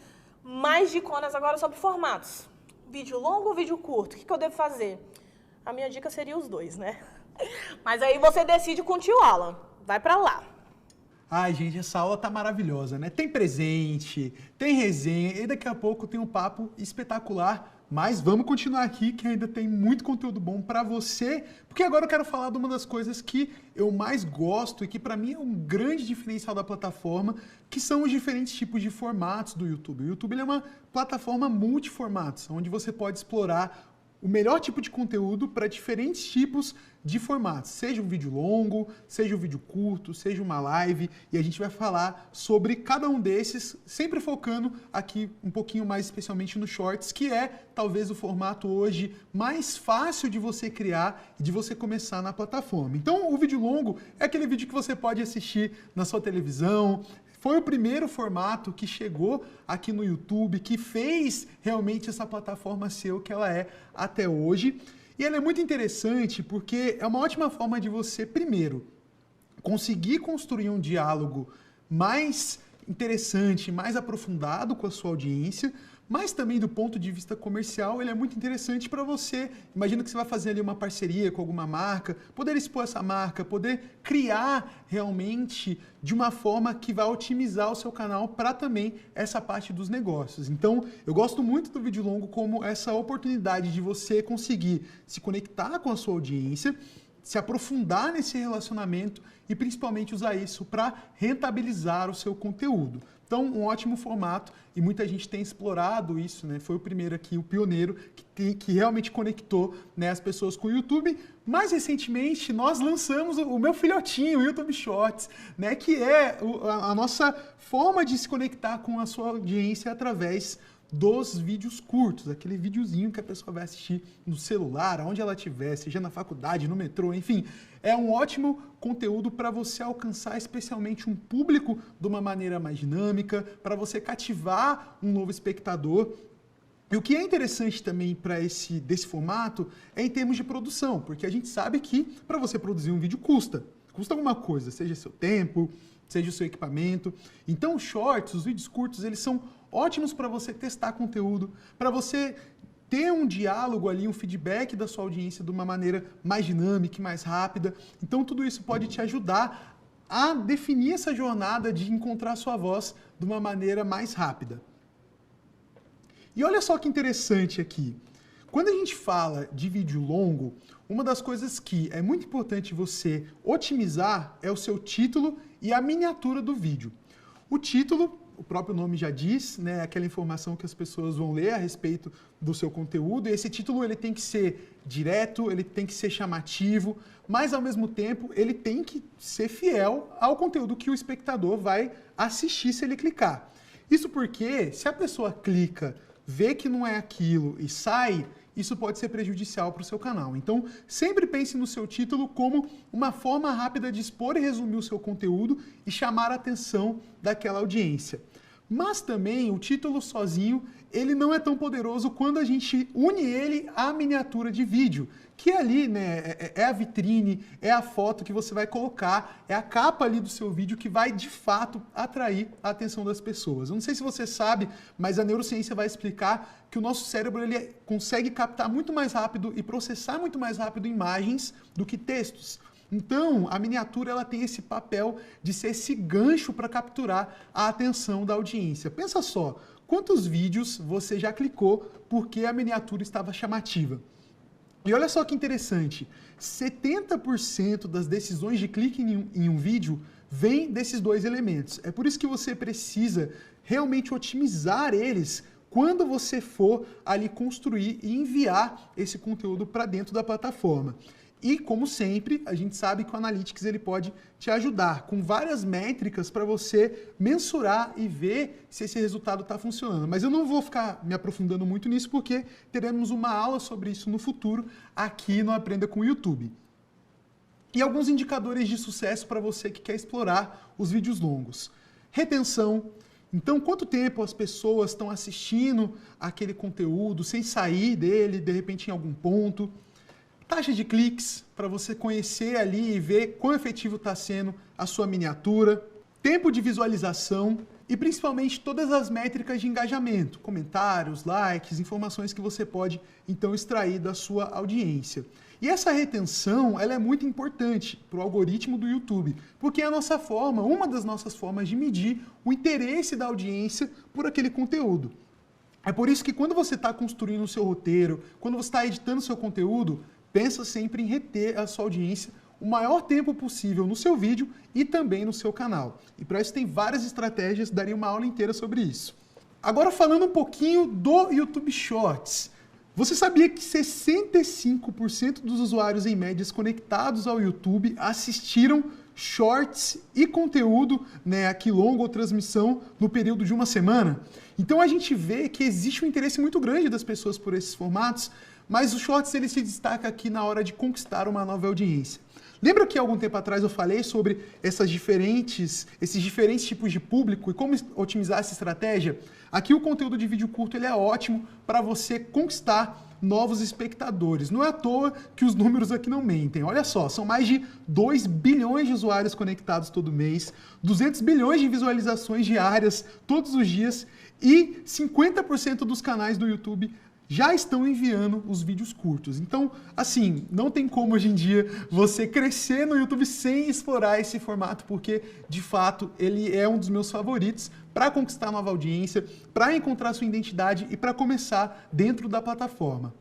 diconas agora sobre formatos. Vídeo longo ou vídeo curto? O que eu devo fazer? A minha dica seria os 2, né? Mas aí você decide com o tio Alan. Vai pra lá. Ai, gente, essa aula tá maravilhosa, né? Tem presente, tem resenha e daqui a pouco tem um papo espetacular. Mas vamos continuar aqui, que ainda tem muito conteúdo bom para você, porque agora eu quero falar de uma das coisas que eu mais gosto e que para mim é um grande diferencial da plataforma, que são os diferentes tipos de formatos do YouTube. O YouTube ele é uma plataforma multiformatos, onde você pode explorar o melhor tipo de conteúdo para diferentes tipos de formatos, seja um vídeo longo, seja um vídeo curto, seja uma live, e a gente vai falar sobre cada um desses, sempre focando aqui um pouquinho mais especialmente no Shorts, que é talvez o formato hoje mais fácil de você criar e de você começar na plataforma. Então, o vídeo longo é aquele vídeo que você pode assistir na sua televisão. Foi o primeiro formato que chegou aqui no YouTube, que fez realmente essa plataforma ser o que ela é até hoje. E ela é muito interessante porque é uma ótima forma de você, primeiro, conseguir construir um diálogo mais interessante, mais aprofundado com a sua audiência, mas também do ponto de vista comercial, ele é muito interessante para você. Imagina que você vai fazer ali uma parceria com alguma marca, poder expor essa marca, poder criar realmente de uma forma que vai otimizar o seu canal para também essa parte dos negócios. Então, eu gosto muito do vídeo longo como essa oportunidade de você conseguir se conectar com a sua audiência, se aprofundar nesse relacionamento e principalmente usar isso para rentabilizar o seu conteúdo. Então, um ótimo formato e muita gente tem explorado isso, né? Foi o primeiro aqui, o pioneiro, que realmente conectou, né, as pessoas com o YouTube. Mais recentemente, nós lançamos o meu filhotinho, o YouTube Shorts, né, que é a nossa forma de se conectar com a sua audiência através dos vídeos curtos, aquele videozinho que a pessoa vai assistir no celular, onde ela estiver, seja na faculdade, no metrô, enfim. É um ótimo conteúdo para você alcançar especialmente um público de uma maneira mais dinâmica, para você cativar um novo espectador. E o que é interessante também para desse formato é em termos de produção, porque a gente sabe que para você produzir um vídeo custa alguma coisa, seja seu tempo, seja o seu equipamento. Então, os shorts, os vídeos curtos, eles são ótimos para você testar conteúdo, para você ter um diálogo ali, um feedback da sua audiência de uma maneira mais dinâmica e mais rápida. Então, tudo isso pode te ajudar a definir essa jornada de encontrar a sua voz de uma maneira mais rápida. E olha só que interessante aqui. Quando a gente fala de vídeo longo, uma das coisas que é muito importante você otimizar é o seu título e a miniatura do vídeo. O título, o próprio nome já diz, né, aquela informação que as pessoas vão ler a respeito do seu conteúdo, e esse título ele tem que ser direto, ele tem que ser chamativo, mas ao mesmo tempo ele tem que ser fiel ao conteúdo que o espectador vai assistir se ele clicar. Isso porque se a pessoa clica, vê que não é aquilo e sai, isso pode ser prejudicial para o seu canal. Então, sempre pense no seu título como uma forma rápida de expor e resumir o seu conteúdo e chamar a atenção daquela audiência. Mas também o título sozinho, ele não é tão poderoso quando a gente une ele à miniatura de vídeo, que ali, né, é a vitrine, é a foto que você vai colocar, é a capa ali do seu vídeo que vai, de fato, atrair a atenção das pessoas. Eu não sei se você sabe, mas a neurociência vai explicar que o nosso cérebro ele consegue captar muito mais rápido e processar muito mais rápido imagens do que textos. Então, a miniatura ela tem esse papel de ser esse gancho para capturar a atenção da audiência. Pensa só, quantos vídeos você já clicou porque a miniatura estava chamativa? E olha só que interessante, 70% das decisões de clique em um vídeo vem desses dois elementos. É por isso que você precisa realmente otimizar eles quando você for ali construir e enviar esse conteúdo para dentro da plataforma. E, como sempre, a gente sabe que o Analytics ele pode te ajudar com várias métricas para você mensurar e ver se esse resultado está funcionando. Mas eu não vou ficar me aprofundando muito nisso porque teremos uma aula sobre isso no futuro aqui no Aprenda com o YouTube. E alguns indicadores de sucesso para você que quer explorar os vídeos longos. Retenção. Então, quanto tempo as pessoas estão assistindo aquele conteúdo sem sair dele, de repente em algum ponto. Taxa de cliques, para você conhecer ali e ver quão efetivo está sendo a sua miniatura. Tempo de visualização e principalmente todas as métricas de engajamento, comentários, likes, informações que você pode então extrair da sua audiência. E essa retenção ela é muito importante para o algoritmo do YouTube, porque é a nossa forma, uma das nossas formas de medir o interesse da audiência por aquele conteúdo. É por isso que quando você está construindo o seu roteiro, quando você está editando o seu conteúdo, pensa sempre em reter a sua audiência o maior tempo possível no seu vídeo e também no seu canal. E para isso tem várias estratégias, daria uma aula inteira sobre isso. Agora falando um pouquinho do YouTube Shorts. Você sabia que 65% dos usuários em médias conectados ao YouTube assistiram shorts e conteúdo, né, aqui longo ou transmissão no período de uma semana? Então a gente vê que existe um interesse muito grande das pessoas por esses formatos, mas o Shorts ele se destaca aqui na hora de conquistar uma nova audiência. Lembra que há algum tempo atrás eu falei sobre esses diferentes tipos de público e como otimizar essa estratégia? Aqui o conteúdo de vídeo curto ele é ótimo para você conquistar novos espectadores. Não é à toa que os números aqui não mentem. Olha só, são mais de 2 bilhões de usuários conectados todo mês, 200 bilhões de visualizações diárias todos os dias e 50% dos canais do YouTube já estão enviando os vídeos curtos. Então, assim, não tem como hoje em dia você crescer no YouTube sem explorar esse formato, porque, de fato, ele é um dos meus favoritos para conquistar nova audiência, para encontrar sua identidade e para começar dentro da plataforma.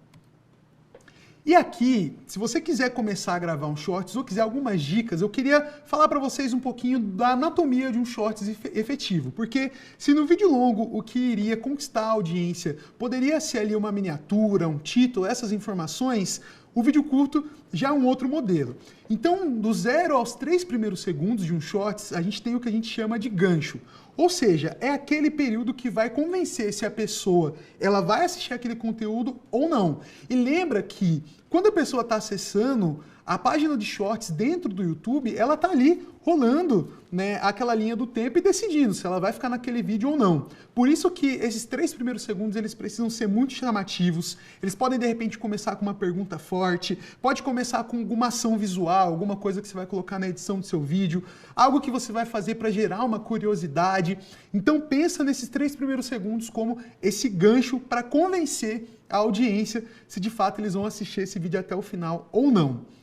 E aqui, se você quiser começar a gravar um Shorts ou quiser algumas dicas, eu queria falar para vocês um pouquinho da anatomia de um Shorts efetivo. Porque se no vídeo longo o que iria conquistar a audiência poderia ser ali uma miniatura, um título, essas informações, o vídeo curto já é um outro modelo. Então, do 0 aos 3 primeiros segundos de um Shorts, a gente tem o que a gente chama de gancho. Ou seja, é aquele período que vai convencer se a pessoa ela vai assistir aquele conteúdo ou não. E lembra que quando a pessoa está acessando a página de Shorts dentro do YouTube, ela está ali rolando, né, aquela linha do tempo e decidindo se ela vai ficar naquele vídeo ou não. Por isso que esses 3 primeiros segundos eles precisam ser muito chamativos. Eles podem de repente começar com uma pergunta forte, pode começar com alguma ação visual, alguma coisa que você vai colocar na edição do seu vídeo, algo que você vai fazer para gerar uma curiosidade. Então pensa nesses 3 primeiros segundos como esse gancho para convencer a audiência se de fato eles vão assistir esse vídeo até o final ou não.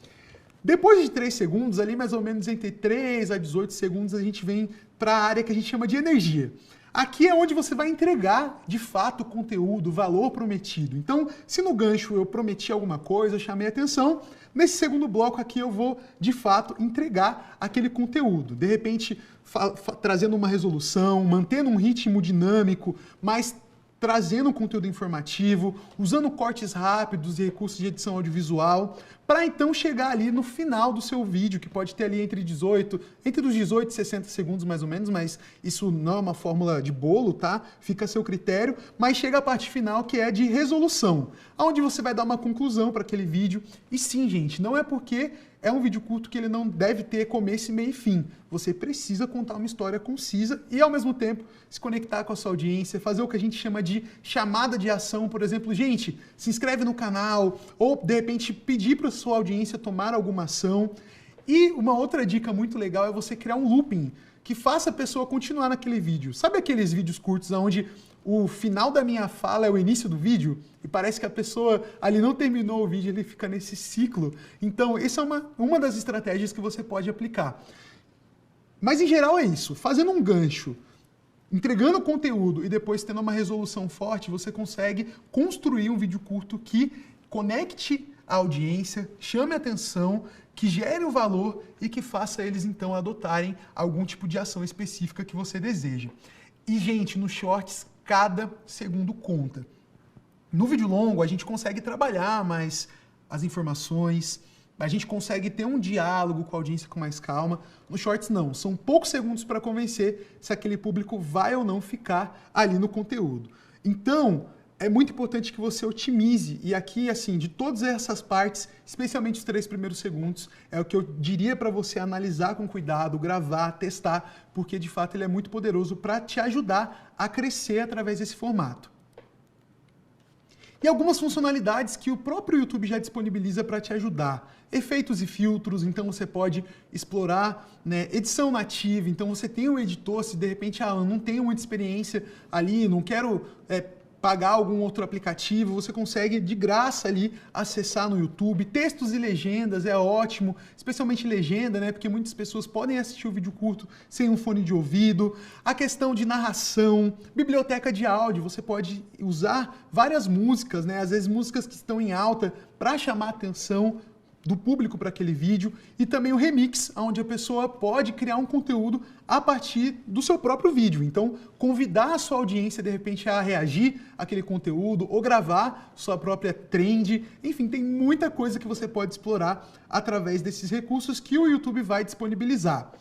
Depois de 3 segundos, ali mais ou menos entre 3 a 18 segundos, a gente vem para a área que a gente chama de energia. Aqui é onde você vai entregar, de fato, o conteúdo, o valor prometido. Então, se no gancho eu prometi alguma coisa, eu chamei atenção, nesse segundo bloco aqui eu vou, de fato, entregar aquele conteúdo. De repente, trazendo uma resolução, mantendo um ritmo dinâmico, mas trazendo um conteúdo informativo, usando cortes rápidos e recursos de edição audiovisual, para então chegar ali no final do seu vídeo, que pode ter ali entre os 18 e 60 segundos mais ou menos, mas isso não é uma fórmula de bolo, tá? Fica a seu critério, mas chega a parte final que é de resolução, onde você vai dar uma conclusão para aquele vídeo. E sim, gente, não é porque é um vídeo curto que ele não deve ter começo, meio e fim. Você precisa contar uma história concisa e, ao mesmo tempo, se conectar com a sua audiência, fazer o que a gente chama de chamada de ação. Por exemplo, gente, se inscreve no canal ou, de repente, pedir para a sua audiência tomar alguma ação. E uma outra dica muito legal é você criar um looping que faça a pessoa continuar naquele vídeo. Sabe aqueles vídeos curtos onde o final da minha fala é o início do vídeo e parece que a pessoa ali não terminou o vídeo, ele fica nesse ciclo? Então, essa é uma das estratégias que você pode aplicar. Mas, em geral, é isso. Fazendo um gancho, entregando conteúdo e depois tendo uma resolução forte, você consegue construir um vídeo curto que conecte a audiência, chame a atenção, que gere o valor e que faça eles, então, adotarem algum tipo de ação específica que você deseja. E, gente, no Shorts, cada segundo conta. No vídeo longo, a gente consegue trabalhar mais as informações, a gente consegue ter um diálogo com a audiência com mais calma. No Shorts, não. São poucos segundos para convencer se aquele público vai ou não ficar ali no conteúdo. Então, é muito importante que você otimize. E aqui, assim, de todas essas partes, especialmente os 3 primeiros segundos, é o que eu diria para você analisar com cuidado, gravar, testar, porque, de fato, ele é muito poderoso para te ajudar a crescer através desse formato. E algumas funcionalidades que o próprio YouTube já disponibiliza para te ajudar. Efeitos e filtros, então você pode explorar, né, edição nativa, então você tem um editor, se de repente eu não tenho muita experiência ali, não quero pagar algum outro aplicativo, você consegue de graça ali acessar no YouTube. Textos e legendas é ótimo, especialmente legenda, né? Porque muitas pessoas podem assistir o vídeo curto sem um fone de ouvido. A questão de narração, biblioteca de áudio, você pode usar várias músicas, né? Às vezes músicas que estão em alta para chamar a atenção do público para aquele vídeo, e também o remix, onde a pessoa pode criar um conteúdo a partir do seu próprio vídeo. Então, convidar a sua audiência, de repente, a reagir àquele conteúdo, ou gravar sua própria trend. Enfim, tem muita coisa que você pode explorar através desses recursos que o YouTube vai disponibilizar.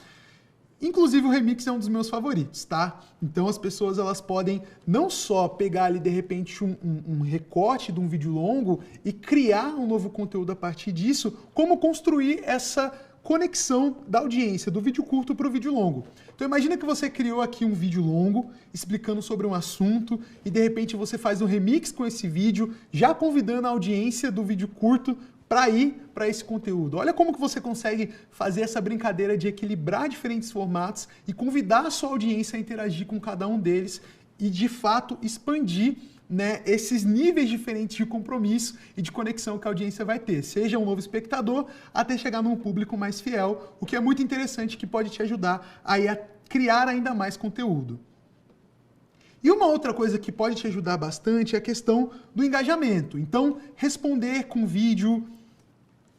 Inclusive o remix é um dos meus favoritos, tá? Então as pessoas elas podem não só pegar ali de repente um recorte de um vídeo longo e criar um novo conteúdo a partir disso, como construir essa conexão da audiência, do vídeo curto para o vídeo longo. Então imagina que você criou aqui um vídeo longo, explicando sobre um assunto, e de repente você faz um remix com esse vídeo, já convidando a audiência do vídeo curto para ir para esse conteúdo. Olha como que você consegue fazer essa brincadeira de equilibrar diferentes formatos e convidar a sua audiência a interagir com cada um deles e, de fato, expandir, né, esses níveis diferentes de compromisso e de conexão que a audiência vai ter, seja um novo espectador até chegar num público mais fiel, o que é muito interessante, que pode te ajudar aí a criar ainda mais conteúdo. E uma outra coisa que pode te ajudar bastante é a questão do engajamento. Então, responder com vídeo,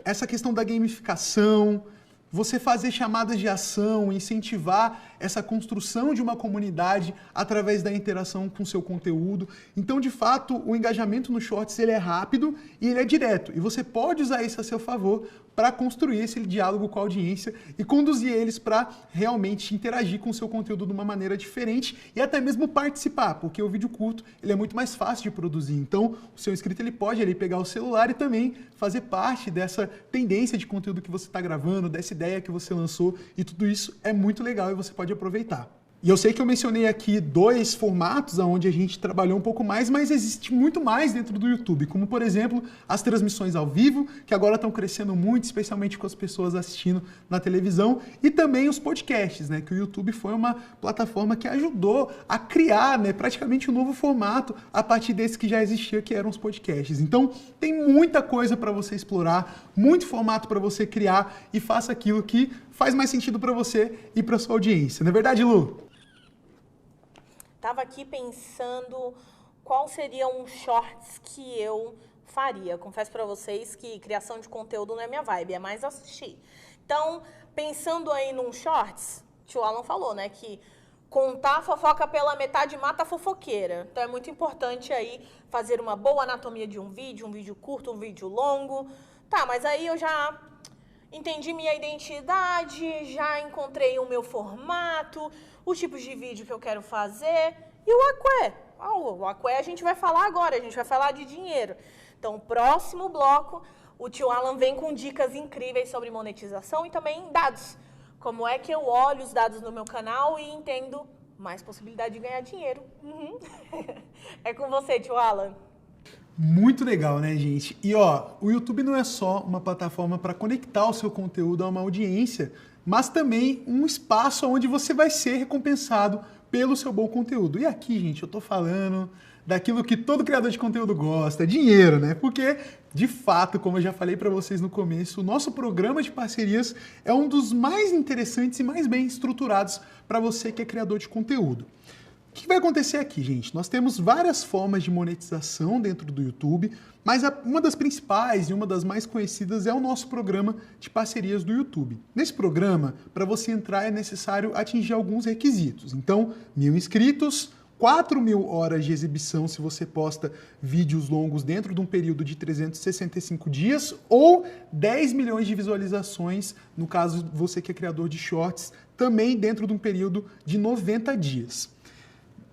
essa questão da gamificação, você fazer chamadas de ação, incentivar essa construção de uma comunidade através da interação com o seu conteúdo. Então, de fato, o engajamento no Shorts ele é rápido e ele é direto. E você pode usar isso a seu favor para construir esse diálogo com a audiência e conduzir eles para realmente interagir com o seu conteúdo de uma maneira diferente e até mesmo participar, porque o vídeo curto ele é muito mais fácil de produzir. Então, o seu inscrito ele pode ali pegar o celular e também fazer parte dessa tendência de conteúdo que você está gravando, dessa ideia que você lançou, e tudo isso é muito legal e você pode aproveitar. E eu sei que eu mencionei aqui 2 formatos onde a gente trabalhou um pouco mais, mas existe muito mais dentro do YouTube, como, por exemplo, as transmissões ao vivo, que agora estão crescendo muito, especialmente com as pessoas assistindo na televisão, e também os podcasts, né, que o YouTube foi uma plataforma que ajudou a criar, né, praticamente um novo formato a partir desse que já existia, que eram os podcasts. Então, tem muita coisa para você explorar, muito formato para você criar, e faça aquilo que faz mais sentido para você e para sua audiência. Não é verdade, Lu? Tava aqui pensando qual seria um shorts que eu faria. Confesso para vocês que criação de conteúdo não é minha vibe, é mais assistir. Então, pensando aí num shorts, o tio Alan falou, né, que contar a fofoca pela metade mata a fofoqueira. Então, é muito importante aí fazer uma boa anatomia de um vídeo curto, um vídeo longo. Tá, mas aí eu já entendi minha identidade, já encontrei o meu formato, os tipos de vídeo que eu quero fazer. E o Aqué? O Aqué a gente vai falar agora, a gente vai falar de dinheiro. Então, o próximo bloco, o tio Alan vem com dicas incríveis sobre monetização e também dados. Como é que eu olho os dados no meu canal e entendo mais possibilidade de ganhar dinheiro. Uhum. É com você, tio Alan. Muito legal, né, gente? E ó, o YouTube não é só uma plataforma para conectar o seu conteúdo a uma audiência, mas também um espaço onde você vai ser recompensado pelo seu bom conteúdo. E aqui, gente, eu tô falando daquilo que todo criador de conteúdo gosta, dinheiro, né? Porque, de fato, como eu já falei para vocês no começo, o nosso programa de parcerias é um dos mais interessantes e mais bem estruturados para você que é criador de conteúdo. O que vai acontecer aqui, gente? Nós temos várias formas de monetização dentro do YouTube, mas uma das principais e uma das mais conhecidas é o nosso programa de parcerias do YouTube. Nesse programa, para você entrar é necessário atingir alguns requisitos. Então, 1.000 inscritos, 4.000 horas de exibição se você posta vídeos longos dentro de um período de 365 dias ou 10 milhões de visualizações, no caso você que é criador de shorts, também dentro de um período de 90 dias.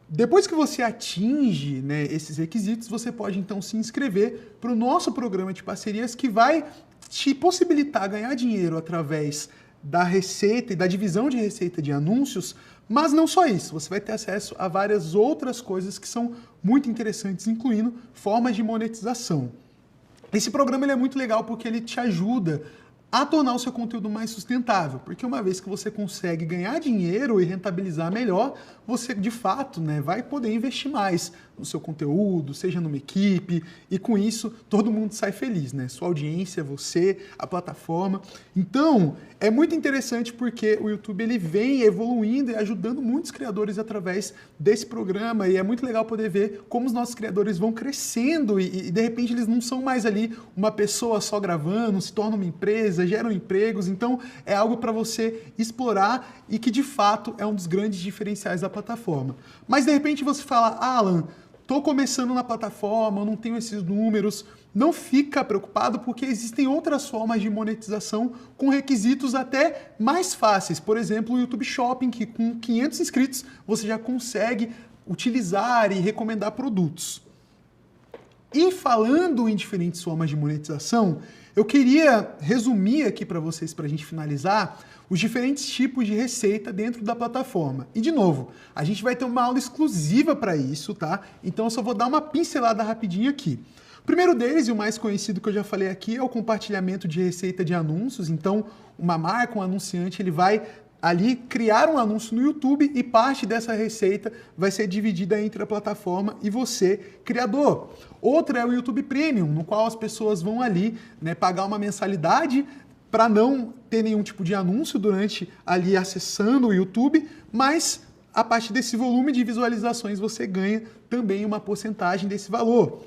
Depois que você atinge, né, esses requisitos, você pode então se inscrever para o nosso programa de parcerias que vai te possibilitar ganhar dinheiro através da receita e da divisão de receita de anúncios, mas não só isso, você vai ter acesso a várias outras coisas que são muito interessantes, incluindo formas de monetização. Esse programa ele é muito legal porque ele te ajuda a tornar o seu conteúdo mais sustentável, porque uma vez que você consegue ganhar dinheiro e rentabilizar melhor, você de fato, né, vai poder investir mais no seu conteúdo, seja numa equipe, e com isso todo mundo sai feliz, né? Sua audiência, você, a plataforma. Então, é muito interessante porque o YouTube ele vem evoluindo e ajudando muitos criadores através desse programa, e é muito legal poder ver como os nossos criadores vão crescendo e de repente eles não são mais ali uma pessoa só gravando, se tornam uma empresa, geram empregos, então é algo para você explorar e que de fato é um dos grandes diferenciais da plataforma. Mas de repente você fala, Alan, estou começando na plataforma, não tenho esses números. Não fica preocupado porque existem outras formas de monetização com requisitos até mais fáceis. Por exemplo, o YouTube Shopping, que com 500 inscritos você já consegue utilizar e recomendar produtos. E falando em diferentes formas de monetização, Eu queria resumir aqui para vocês, para a gente finalizar, os diferentes tipos de receita dentro da plataforma. E, de novo, a gente vai ter uma aula exclusiva para isso, tá? Então, eu só vou dar uma pincelada rapidinho aqui. O primeiro deles, e o mais conhecido que eu já falei aqui, é o compartilhamento de receita de anúncios. Então, uma marca, um anunciante, ele vai ali criar um anúncio no YouTube e parte dessa receita vai ser dividida entre a plataforma e você, criador. Outra é o YouTube Premium, no qual as pessoas vão ali, né, pagar uma mensalidade para não ter nenhum tipo de anúncio durante ali acessando o YouTube, mas a partir desse volume de visualizações você ganha também uma porcentagem desse valor.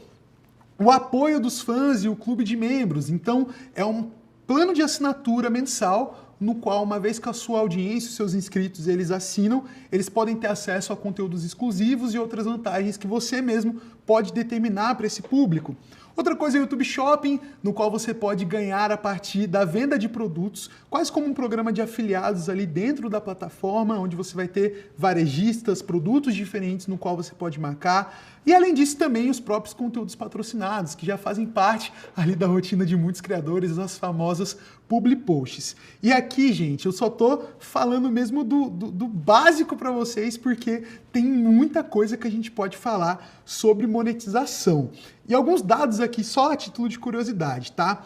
O apoio dos fãs e o clube de membros, então é um plano de assinatura mensal no qual, uma vez que a sua audiência, os seus inscritos, eles assinam, eles podem ter acesso a conteúdos exclusivos e outras vantagens que você mesmo pode determinar para esse público. Outra coisa é o YouTube Shopping, no qual você pode ganhar a partir da venda de produtos, quase como um programa de afiliados ali dentro da plataforma, onde você vai ter varejistas, produtos diferentes no qual você pode marcar. E além disso também os próprios conteúdos patrocinados, que já fazem parte ali da rotina de muitos criadores, as famosas public posts. E aqui, gente, eu só tô falando mesmo do básico para vocês, porque tem muita coisa que a gente pode falar sobre monetização. E alguns dados aqui só a título de curiosidade, tá?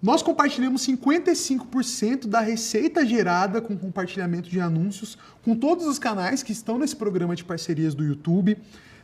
Nós compartilhamos 55% da receita gerada com compartilhamento de anúncios com todos os canais que estão nesse programa de parcerias do YouTube.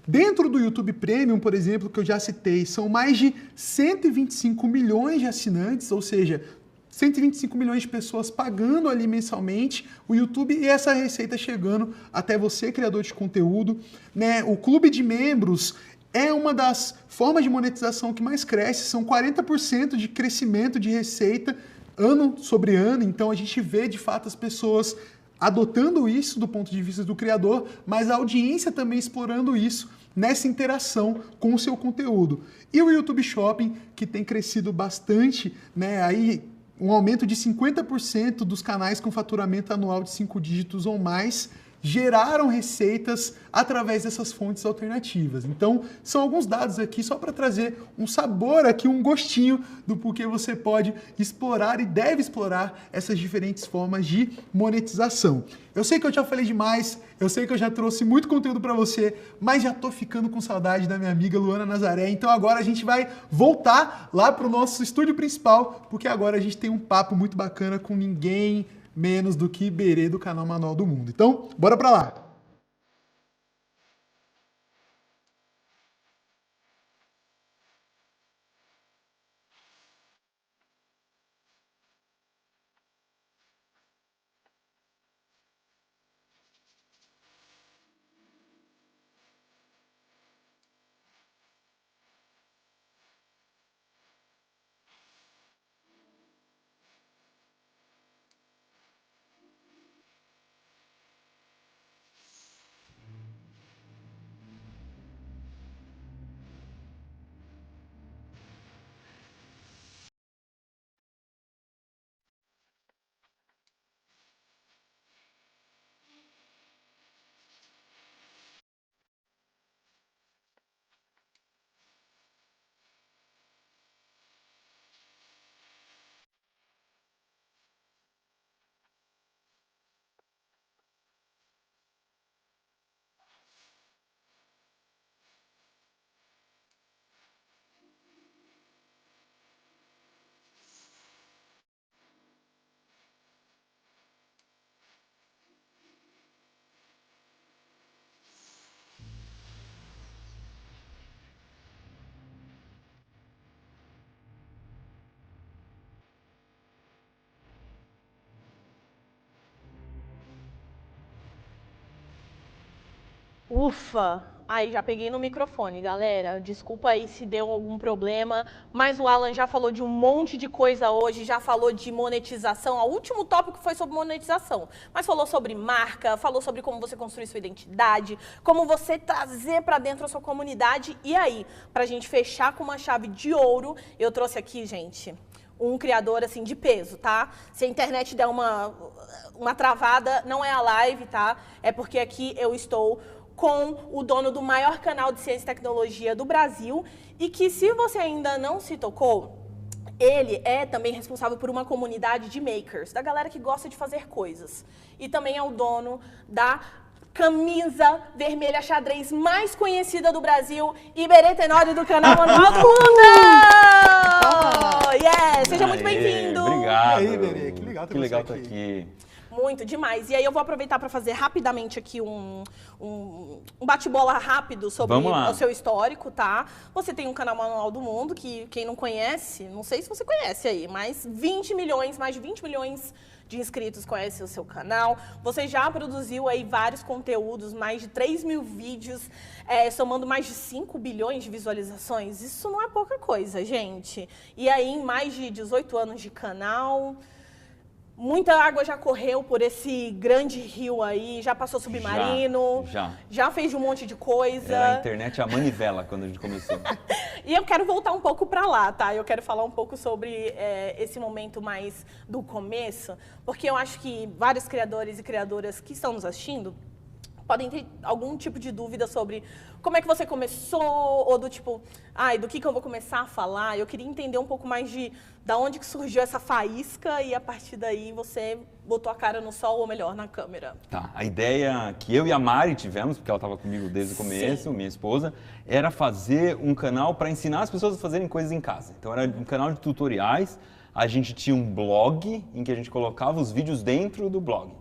Dentro do YouTube Premium, por exemplo, que eu já citei, são mais de 125 milhões de assinantes, ou seja, 125 milhões de pessoas pagando ali mensalmente o YouTube e essa receita chegando até você, criador de conteúdo, né? O clube de membros é uma das formas de monetização que mais cresce, são 40% de crescimento de receita ano sobre ano, então a gente vê de fato as pessoas adotando isso do ponto de vista do criador, mas a audiência também explorando isso nessa interação com o seu conteúdo. E o YouTube Shopping, que tem crescido bastante, né? Aí um aumento de 50% dos canais com faturamento anual de 5 dígitos ou mais geraram receitas através dessas fontes alternativas. Então, são alguns dados aqui só para trazer um sabor aqui, um gostinho do porquê você pode explorar e deve explorar essas diferentes formas de monetização. Eu sei que eu já falei demais, eu sei que eu já trouxe muito conteúdo para você, mas já tô ficando com saudade da minha amiga Luana Nazaré, então agora a gente vai voltar lá para o nosso estúdio principal, porque agora a gente tem um papo muito bacana com ninguém menos do que Iberê do canal Manual do Mundo. Então, bora pra lá! Ufa! Aí, já peguei no microfone, galera. Desculpa aí se deu algum problema, mas o Alan já falou de um monte de coisa hoje, já falou de monetização. O último tópico foi sobre monetização, mas falou sobre marca, falou sobre como você construir sua identidade, como você trazer para dentro a sua comunidade. E aí, pra gente fechar com uma chave de ouro, eu trouxe aqui, gente, um criador, assim, de peso, tá? Se a internet der uma travada, não é a live, tá? É porque aqui eu estou com o dono do maior canal de ciência e tecnologia do Brasil e que, se você ainda não se tocou, ele é também responsável por uma comunidade de makers, da galera que gosta de fazer coisas. E também é o dono da camisa vermelha xadrez mais conhecida do Brasil, Iberê Tenório, do canal Manual do Mundo! Yeah! Seja muito bem-vindo! Obrigado! E aí, Iberê, que legal ter você estar aqui. Muito demais. E aí eu vou aproveitar para fazer rapidamente aqui um bate-bola rápido sobre o seu histórico, tá? Você tem um canal Manual do Mundo, que quem não conhece, não sei se você conhece aí, mas mais de 20 milhões de inscritos conhecem o seu canal. Você já produziu aí vários conteúdos, mais de 3 mil vídeos, somando mais de 5 bilhões de visualizações. Isso não é pouca coisa, gente. E aí, em mais de 18 anos de canal, muita água já correu por esse grande rio aí, já passou submarino, já fez um monte de coisa. Era a internet a manivela quando a gente começou. E eu quero voltar um pouco para lá, tá? Eu quero falar um pouco sobre esse momento mais do começo, porque eu acho que vários criadores e criadoras que estão nos assistindo podem ter algum tipo de dúvida sobre como é que você começou, ou do tipo, do que eu vou começar a falar. Eu queria entender um pouco mais da onde que surgiu essa faísca e a partir daí você botou a cara no sol, ou melhor, na câmera. Tá, a ideia que eu e a Mari tivemos, porque ela estava comigo desde o começo, minha esposa, era fazer um canal para ensinar as pessoas a fazerem coisas em casa. Então era um canal de tutoriais, a gente tinha um blog em que a gente colocava os vídeos dentro do blog.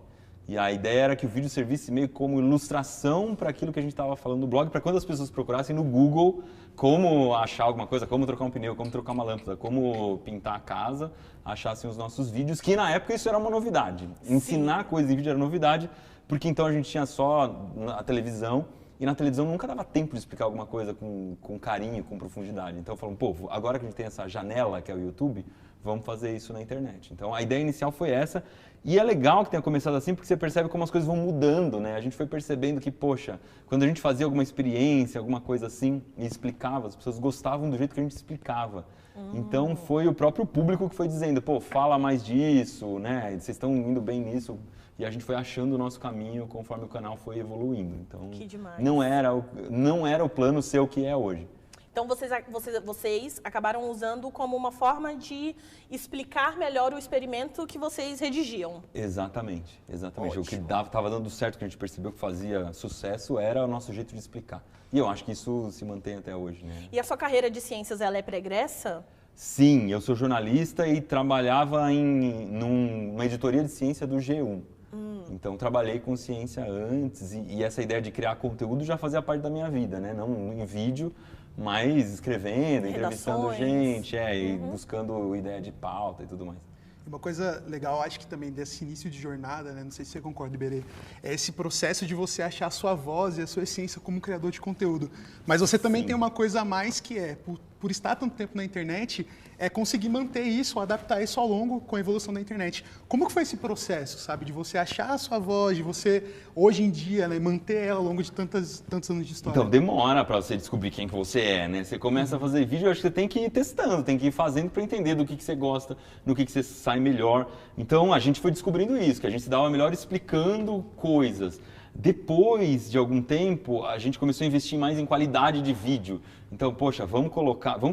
E a ideia era que o vídeo servisse meio como ilustração para aquilo que a gente estava falando no blog, para quando as pessoas procurassem no Google como achar alguma coisa, como trocar um pneu, como trocar uma lâmpada, como pintar a casa, achassem os nossos vídeos, que na época isso era uma novidade. Sim. Ensinar coisas em vídeo era novidade, porque então a gente tinha só a televisão, e na televisão nunca dava tempo de explicar alguma coisa com carinho, com profundidade. Então falamos, agora que a gente tem essa janela que é o YouTube, vamos fazer isso na internet. Então a ideia inicial foi essa. E é legal que tenha começado assim, porque você percebe como as coisas vão mudando, né? A gente foi percebendo que, poxa, quando a gente fazia alguma experiência, alguma coisa assim, e explicava, as pessoas gostavam do jeito que a gente explicava. Então foi o próprio público que foi dizendo, fala mais disso, né? Vocês estão indo bem nisso. E a gente foi achando o nosso caminho conforme o canal foi evoluindo. Então, que demais. Não era o plano ser o que é hoje. Então, vocês acabaram usando como uma forma de explicar melhor o experimento que vocês redigiam. Exatamente. Ótimo. O que estava dando certo, que a gente percebeu que fazia sucesso, era o nosso jeito de explicar. E eu acho que isso se mantém até hoje, né? E a sua carreira de ciências, ela é pregressa? Sim, eu sou jornalista e trabalhava numa editoria de ciência do G1. Então, trabalhei com ciência antes e essa ideia de criar conteúdo já fazia parte da minha vida, né? Não em vídeo, mas escrevendo, entrevistando gente, e buscando ideia de pauta e tudo mais. Uma coisa legal, acho que também desse início de jornada, né? Não sei se você concorda, Iberê, é esse processo de você achar a sua voz e a sua essência como criador de conteúdo. Mas você também tem uma coisa a mais que é, por estar tanto tempo na internet, é conseguir manter isso, adaptar isso ao longo com a evolução da internet. Como que foi esse processo, sabe? De você achar a sua voz, de você, hoje em dia, né, manter ela ao longo de tantos anos de história? Então, demora para você descobrir quem que você é, né? Você começa a fazer vídeo, eu acho que você tem que ir testando, tem que ir fazendo para entender do que você gosta, no que você sai melhor. Então, a gente foi descobrindo isso, que a gente se dava melhor explicando coisas. Depois de algum tempo, a gente começou a investir mais em qualidade de vídeo. Então, poxa, vamos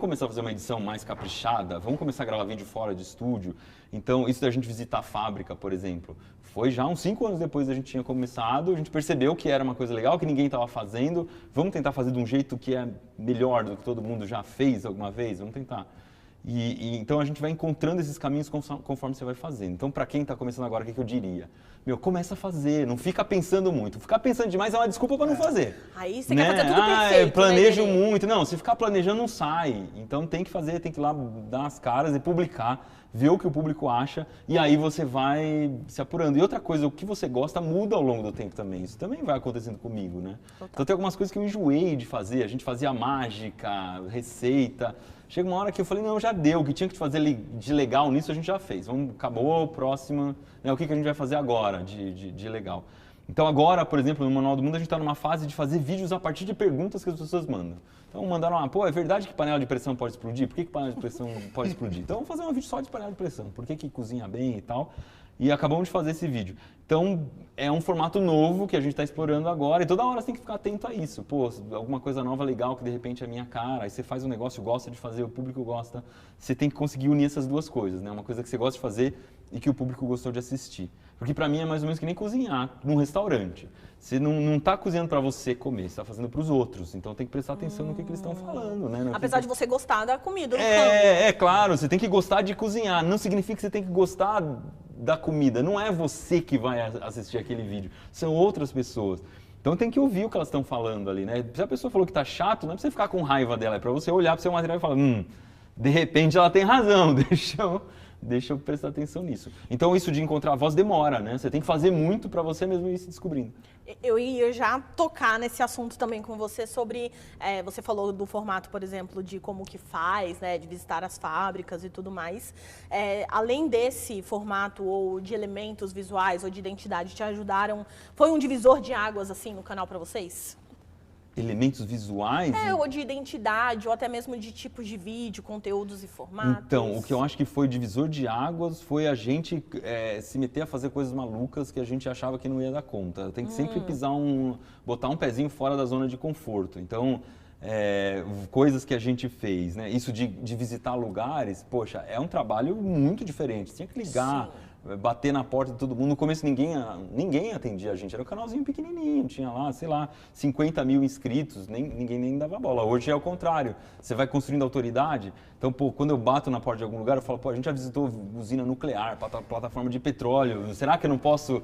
começar a fazer uma edição mais caprichada, vamos começar a gravar vídeo fora de estúdio. Então, isso da gente visitar a fábrica, por exemplo, foi já uns 5 anos depois da gente tinha começado, a gente percebeu que era uma coisa legal, que ninguém estava fazendo, vamos tentar fazer de um jeito que é melhor do que todo mundo já fez alguma vez, vamos tentar. Então, a gente vai encontrando esses caminhos conforme você vai fazendo. Então, para quem está começando agora, o que eu diria? Começa a fazer, não fica pensando muito. Ficar pensando demais é uma desculpa para não fazer. Aí você quer fazer tudo perfeito. Eu planejo muito. Não, se ficar planejando, não sai. Então, tem que fazer, tem que ir lá dar as caras e publicar, ver o que o público acha, e aí você vai se apurando. E outra coisa, o que você gosta muda ao longo do tempo também. Isso também vai acontecendo comigo, né? Total. Então, tem algumas coisas que eu enjoei de fazer. A gente fazia mágica, receita. Chega uma hora que eu falei, não, já deu, o que tinha que fazer de legal nisso a gente já fez. Acabou, próxima, né, o que a gente vai fazer agora de legal. Então agora, por exemplo, no Manual do Mundo a gente está numa fase de fazer vídeos a partir de perguntas que as pessoas mandam. Então mandaram é verdade que panela de pressão pode explodir? Por que panela de pressão pode explodir? Então vamos fazer um vídeo só de panela de pressão, por que cozinha bem e tal. e acabamos de fazer esse vídeo. Então, é um formato novo que a gente está explorando agora e toda hora você tem que ficar atento a isso. Pô, alguma coisa nova, legal, que de repente é a minha cara, aí você faz um negócio, gosta de fazer, o público gosta. Você tem que conseguir unir essas duas coisas, né? Uma coisa que você gosta de fazer e que o público gostou de assistir. Porque pra mim é mais ou menos que nem cozinhar num restaurante. Você não tá cozinhando pra você comer, você tá fazendo pros outros. Então tem que prestar atenção no que eles estão falando, né? Apesar de você gostar da comida, claro, você tem que gostar de cozinhar. Não significa que você tem que gostar da comida. Não é você que vai assistir aquele vídeo, são outras pessoas. Então tem que ouvir o que elas estão falando ali, né? Se a pessoa falou que tá chato, não é pra você ficar com raiva dela, é pra você olhar pro seu material e falar, de repente ela tem razão, deixa eu prestar atenção nisso. Então isso de encontrar a voz demora, né? Você tem que fazer muito para você mesmo ir se descobrindo. Eu ia já tocar nesse assunto também com você sobre, você falou do formato, por exemplo, de como que faz, né, de visitar as fábricas e tudo mais. Além desse formato ou de elementos visuais ou de identidade, te ajudaram, foi um divisor de águas assim no canal para vocês? Elementos visuais? Ou de identidade, ou até mesmo de tipos de vídeo, conteúdos e formatos. Então, o que eu acho que foi divisor de águas foi a gente se meter a fazer coisas malucas que a gente achava que não ia dar conta. Tem que sempre botar um pezinho fora da zona de conforto. Então, coisas que a gente fez, né? Isso de visitar lugares, poxa, é um trabalho muito diferente. Tinha que ligar, bater na porta de todo mundo. No começo ninguém atendia a gente, era um canalzinho pequenininho, tinha lá, sei lá, 50 mil inscritos, ninguém nem dava bola. Hoje é o contrário, você vai construindo autoridade. Então, pô, quando eu bato na porta de algum lugar, eu falo, pô, a gente já visitou usina nuclear, plataforma de petróleo, será que eu não posso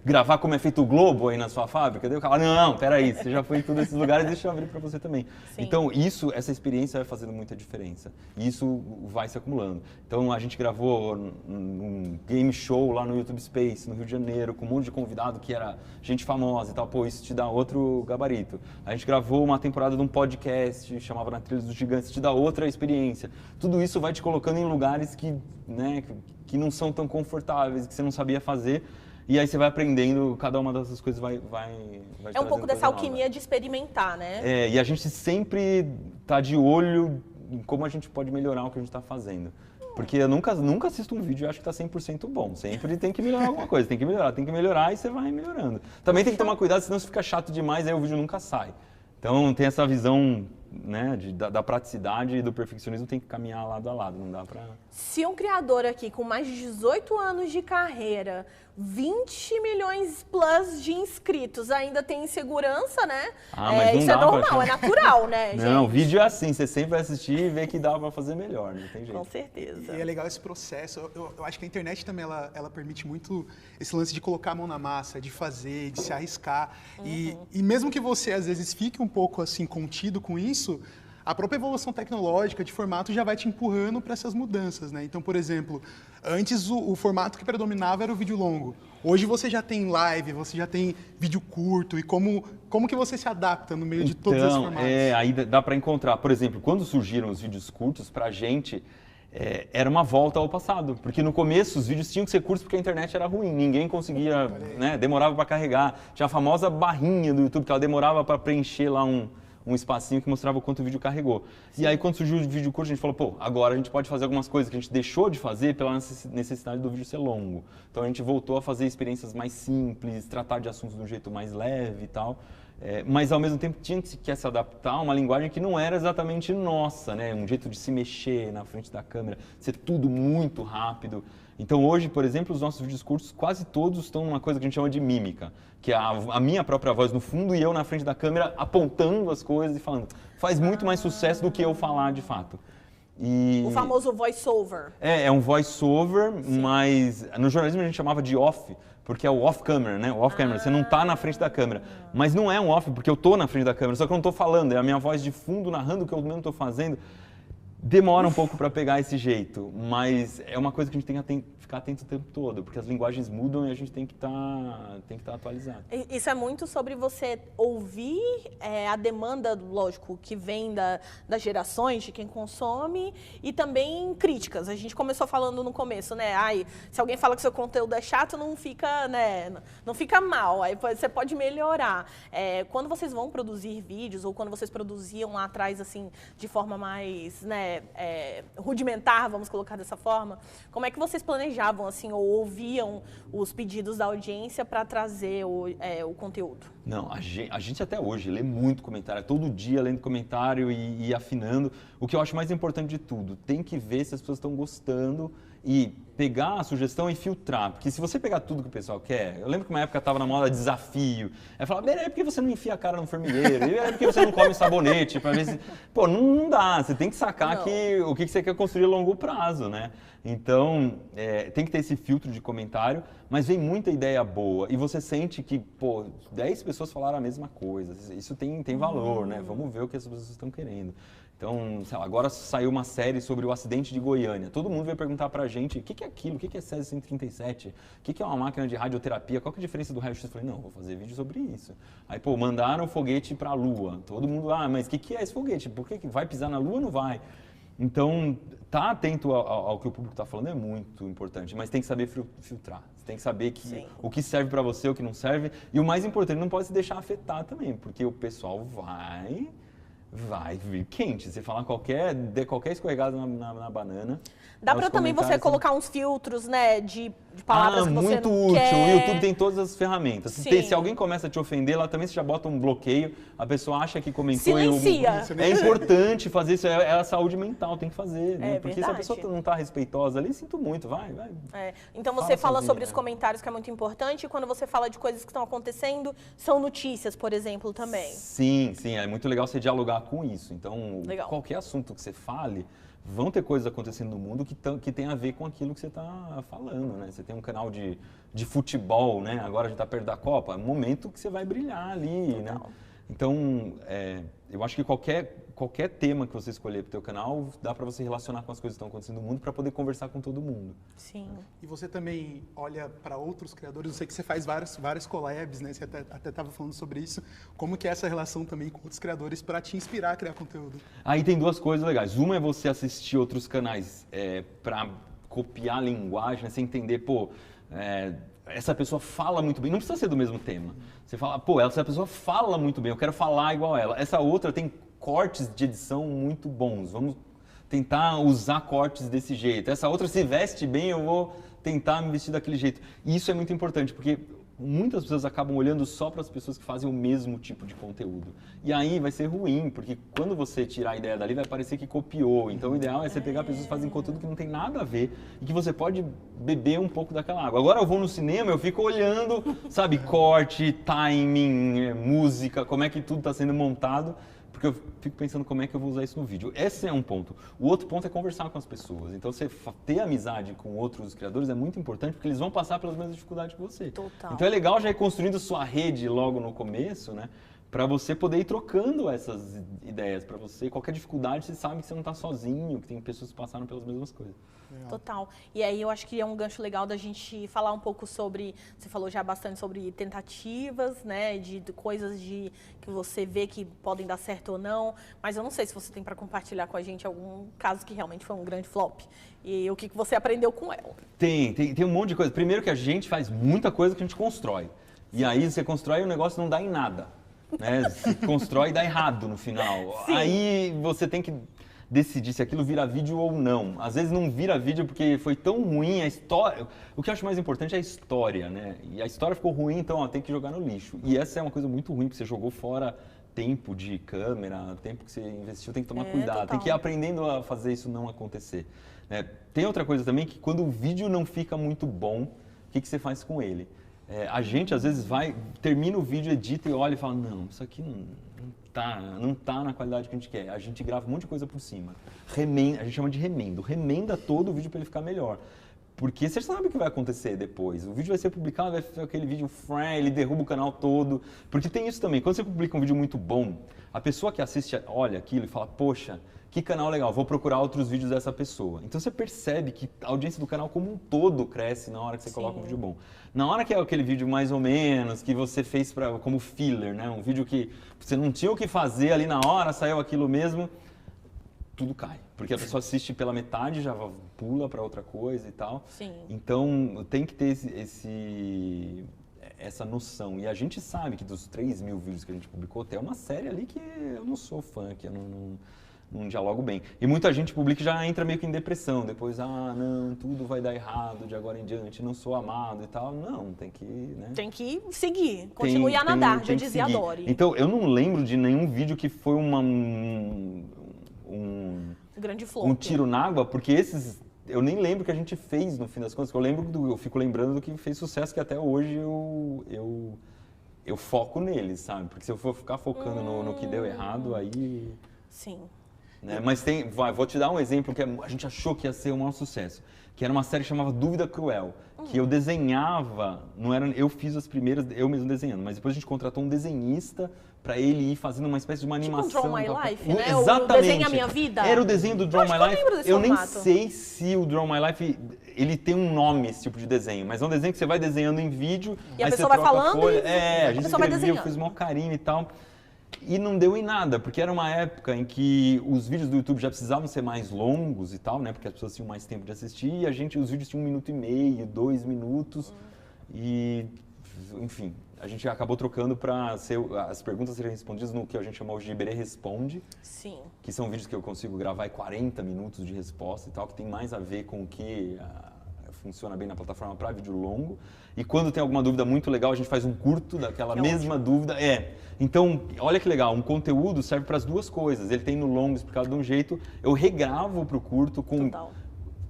gravar como é feito o Globo aí na sua fábrica? Daí eu falo, não, peraí, você já foi em todos esses lugares, deixa eu abrir para você também. Sim. Então, essa experiência vai fazendo muita diferença. E isso vai se acumulando. Então, a gente gravou um game show lá no YouTube Space, no Rio de Janeiro, com um monte de convidado que era gente famosa e tal. Pô, isso te dá outro gabarito. A gente gravou uma temporada de um podcast, chamava Na Trilha dos Gigantes, te dá outra experiência. Tudo isso vai te colocando em lugares que não são tão confortáveis, que você não sabia fazer. E aí você vai aprendendo, cada uma dessas coisas vai É um pouco dessa alquimia de experimentar, né? E a gente sempre tá de olho em como a gente pode melhorar o que a gente está fazendo. Porque eu nunca assisto um vídeo e acho que está 100% bom. Sempre tem que melhorar alguma coisa, tem que melhorar e você vai melhorando. Também tem que tomar cuidado, senão se fica chato demais, aí o vídeo nunca sai. Então tem essa visão, né, da praticidade e do perfeccionismo, tem que caminhar lado a lado, não dá pra... Se um criador aqui com mais de 18 anos de carreira, 20 milhões plus de inscritos, ainda tem insegurança, né? Mas não isso dá é normal, é natural, né, gente? Não, o vídeo é assim, você sempre vai assistir e ver que dá pra fazer melhor, não tem jeito. Com certeza. E é legal esse processo, eu acho que a internet também, ela permite muito esse lance de colocar a mão na massa, de fazer, de se arriscar. E mesmo que você, às vezes, fique um pouco assim, contido com isso, a própria evolução tecnológica de formato já vai te empurrando para essas mudanças, né? Então, por exemplo, antes o formato que predominava era o vídeo longo. Hoje você já tem live, você já tem vídeo curto. E como que você se adapta no meio de todos esses formatos? Aí dá para encontrar. Por exemplo, quando surgiram os vídeos curtos, pra gente era uma volta ao passado. Porque no começo os vídeos tinham que ser curtos porque a internet era ruim. Ninguém conseguia, né? Demorava para carregar. Tinha a famosa barrinha do YouTube que ela demorava para preencher lá um espacinho que mostrava o quanto o vídeo carregou. Sim. E aí, quando surgiu o vídeo curto, a gente falou, pô, agora a gente pode fazer algumas coisas que a gente deixou de fazer pela necessidade do vídeo ser longo. Então, a gente voltou a fazer experiências mais simples, tratar de assuntos de um jeito mais leve e tal. Mas, ao mesmo tempo, tinha que se adaptar a uma linguagem que não era exatamente nossa, né? Um jeito de se mexer na frente da câmera, ser tudo muito rápido. Então, hoje, por exemplo, os nossos vídeos curtos, quase todos estão numa coisa que a gente chama de mímica, que é a minha própria voz no fundo e eu na frente da câmera apontando as coisas e falando. Faz muito mais sucesso do que eu falar de fato. O famoso voice-over. É um voice-over, mas no jornalismo a gente chamava de off, porque é o off-camera, né? O off-camera, você não tá na frente da câmera. Mas não é um off, porque eu tô na frente da câmera, só que eu não tô falando, é a minha voz de fundo narrando o que eu mesmo tô fazendo. Demora um pouco para pegar esse jeito, mas é uma coisa que a gente tem que ficar atento o tempo todo, porque as linguagens mudam e a gente tem que estar atualizado. Isso é muito sobre você ouvir a demanda, lógico, que vem das gerações, de quem consome, e também críticas. A gente começou falando no começo, né? Se alguém fala que seu conteúdo é chato, não fica, né? Não fica mal, aí você pode melhorar. Quando vocês vão produzir vídeos, ou quando vocês produziam lá atrás, assim, de forma mais, né? rudimentar, vamos colocar dessa forma, como é que vocês planejavam, assim, ou ouviam os pedidos da audiência para trazer o conteúdo? Não, a gente até hoje lê muito comentário, todo dia lendo comentário e afinando. O que eu acho mais importante de tudo, tem que ver se as pessoas estão gostando e pegar a sugestão e filtrar. Porque se você pegar tudo que o pessoal quer, eu lembro que uma época estava na moda desafio. Aí falava, é porque você não enfia a cara no formigueiro, é porque você não come sabonete, para ver se... Pô, não dá, você tem que sacar o que você quer construir a longo prazo, né? Então, tem que ter esse filtro de comentário, mas vem muita ideia boa e você sente que, pô, 10 pessoas falaram a mesma coisa, isso tem valor, né? Vamos ver o que as pessoas estão querendo. Então, sei lá, agora saiu uma série sobre o acidente de Goiânia. Todo mundo veio perguntar pra gente o que é aquilo, o que é Césio 137, o que é uma máquina de radioterapia, qual que é a diferença do raio-x? Eu falei, não, vou fazer vídeo sobre isso. Aí, pô, mandaram o foguete pra Lua. Todo mundo, mas o que é esse foguete? Por que vai pisar na Lua ou não vai? Então, tá atento ao que o público está falando é muito importante, mas tem que saber filtrar. Você tem que saber o que serve para você, o que não serve. E o mais importante, não pode se deixar afetar também, porque o pessoal vai vir quente. Você falar qualquer escorregada na banana. Dá para também você colocar uns filtros, né, de palavras que você muito não útil. quer. O YouTube tem todas as ferramentas. Sim. Se alguém começa a te ofender, lá também você já bota um bloqueio. A pessoa acha que comentou. Silencia. É importante fazer isso. É a saúde mental, tem que fazer. Né? Porque verdade. se a pessoa não está respeitosa ali, sinto muito, vai. Então você fala sobre os comentários, que é muito importante. E quando você fala de coisas que estão acontecendo, são notícias, por exemplo, também. Sim. É muito legal você dialogar com isso. Então, qualquer assunto que você fale, vão ter coisas acontecendo no mundo que tem a ver com aquilo que você está falando, né? Você tem um canal de futebol, né? Agora a gente está perto da Copa, é um momento que você vai brilhar ali, né? Então, eu acho que qualquer tema que você escolher para o teu canal, dá para você relacionar com as coisas que estão acontecendo no mundo para poder conversar com todo mundo. Sim. E você também olha para outros criadores, eu sei que você faz vários collabs, né? Você até estava falando sobre isso. Como que é essa relação também com outros criadores para te inspirar a criar conteúdo? Aí tem duas coisas legais. Uma é você assistir outros canais para copiar a linguagem, né? Você entender, essa pessoa fala muito bem, não precisa ser do mesmo tema. Você fala, essa pessoa fala muito bem, eu quero falar igual a ela. Essa outra tem cortes de edição muito bons, vamos tentar usar cortes desse jeito. Essa outra se veste bem, eu vou tentar me vestir daquele jeito. E isso é muito importante, porque muitas pessoas acabam olhando só para as pessoas que fazem o mesmo tipo de conteúdo. E aí vai ser ruim, porque quando você tirar a ideia dali, vai parecer que copiou. Então o ideal é você pegar pessoas que fazem conteúdo que não tem nada a ver e que você pode beber um pouco daquela água. Agora eu vou no cinema, eu fico olhando, sabe, corte, timing, música, como é que tudo está sendo montado. Porque eu fico pensando como é que eu vou usar isso no vídeo. Esse é um ponto. O outro ponto é conversar com as pessoas. Então, você ter amizade com outros criadores é muito importante, porque eles vão passar pelas mesmas dificuldades que você. Total. Então, é legal já ir construindo sua rede logo no começo, né? Para você poder ir trocando essas ideias. Para você, qualquer dificuldade, você sabe que você não está sozinho, que tem pessoas que passaram pelas mesmas coisas. Total. E aí eu acho que é um gancho legal da gente falar um pouco sobre, você falou já bastante sobre tentativas, né, de coisas que você vê que podem dar certo ou não, mas eu não sei se você tem para compartilhar com a gente algum caso que realmente foi um grande flop e o que você aprendeu com ela. Tem um monte de coisa. Primeiro que a gente faz muita coisa que a gente constrói. E aí você constrói e o negócio não dá em nada. Né? Você constrói e dá errado no final. Sim. Aí você tem que decidir se aquilo vira vídeo ou não. Às vezes não vira vídeo porque foi tão ruim a história. O que eu acho mais importante é a história, né? E a história ficou ruim, então tem que jogar no lixo. E essa é uma coisa muito ruim, porque você jogou fora tempo de câmera, tempo que você investiu, tem que tomar cuidado. Total. Tem que ir aprendendo a fazer isso não acontecer. Né? Tem outra coisa também, que quando o vídeo não fica muito bom, o que você faz com ele? A gente, às vezes, termina o vídeo, edita e olha e fala, não, isso aqui não tá na qualidade que a gente quer. A gente grava um monte de coisa por cima. A gente chama de remendo. Remenda todo o vídeo para ele ficar melhor. Porque você sabe o que vai acontecer depois. O vídeo vai ser publicado, vai ser aquele vídeo ele derruba o canal todo. Porque tem isso também. Quando você publica um vídeo muito bom, a pessoa que assiste olha aquilo e fala, poxa, que canal legal, vou procurar outros vídeos dessa pessoa. Então você percebe que a audiência do canal como um todo cresce na hora que você coloca um vídeo bom. Na hora que é aquele vídeo mais ou menos, que você fez como filler, né? Um vídeo que você não tinha o que fazer ali na hora, saiu aquilo mesmo, tudo cai. Porque a pessoa assiste pela metade, já pula para outra coisa e tal. Sim. Então tem que ter essa noção. E a gente sabe que dos 3.000 vídeos que a gente publicou, tem uma série ali que eu não sou fã, que eu não dialogo bem. E muita gente publica e já entra meio que em depressão. Depois, não, tudo vai dar errado de agora em diante, não sou amado e tal. Não, tem que, né? Tem que seguir, continue a nadar, já dizia a Dory. Então, eu não lembro de nenhum vídeo que foi grande flop. Um tiro na água, porque esses... Eu nem lembro que a gente fez, no fim das contas. Eu fico lembrando do que fez sucesso, que até hoje eu foco neles, sabe? Porque se eu for ficar focando no que deu errado, aí... Sim. Né? Mas vou te dar um exemplo que a gente achou que ia ser o maior sucesso, que era uma série que chamava Dúvida Cruel, que eu desenhava, eu fiz as primeiras, eu mesmo desenhando, mas depois a gente contratou um desenhista para ele ir fazendo uma espécie de uma animação. Tipo um Draw My Life, né? Exatamente. O Desenha a Minha Vida. Era o desenho do Draw My Life. Eu nem sei se o Draw My Life, ele tem um nome, esse tipo de desenho, mas é um desenho que você vai desenhando em vídeo, e aí a pessoa você vai falando a folha. a gente pessoa vai escrevia, eu desenhando. fiz o maior carinho e tal. E não deu em nada, porque era uma época em que os vídeos do YouTube já precisavam ser mais longos e tal, né? Porque as pessoas tinham mais tempo de assistir e os vídeos tinham 1 minuto e meio, 2 minutos. E, enfim, a gente acabou trocando para as perguntas serem respondidas no que a gente chama hoje de Iberê Responde. Sim. Que são vídeos que eu consigo gravar em 40 minutos de resposta e tal, que tem mais a ver com o que funciona bem na plataforma para vídeo longo. E quando tem alguma dúvida muito legal, a gente faz um curto daquela mesma dúvida. Então, olha que legal, um conteúdo serve para as duas coisas. Ele tem no longo explicado de um jeito, eu regravo para o curto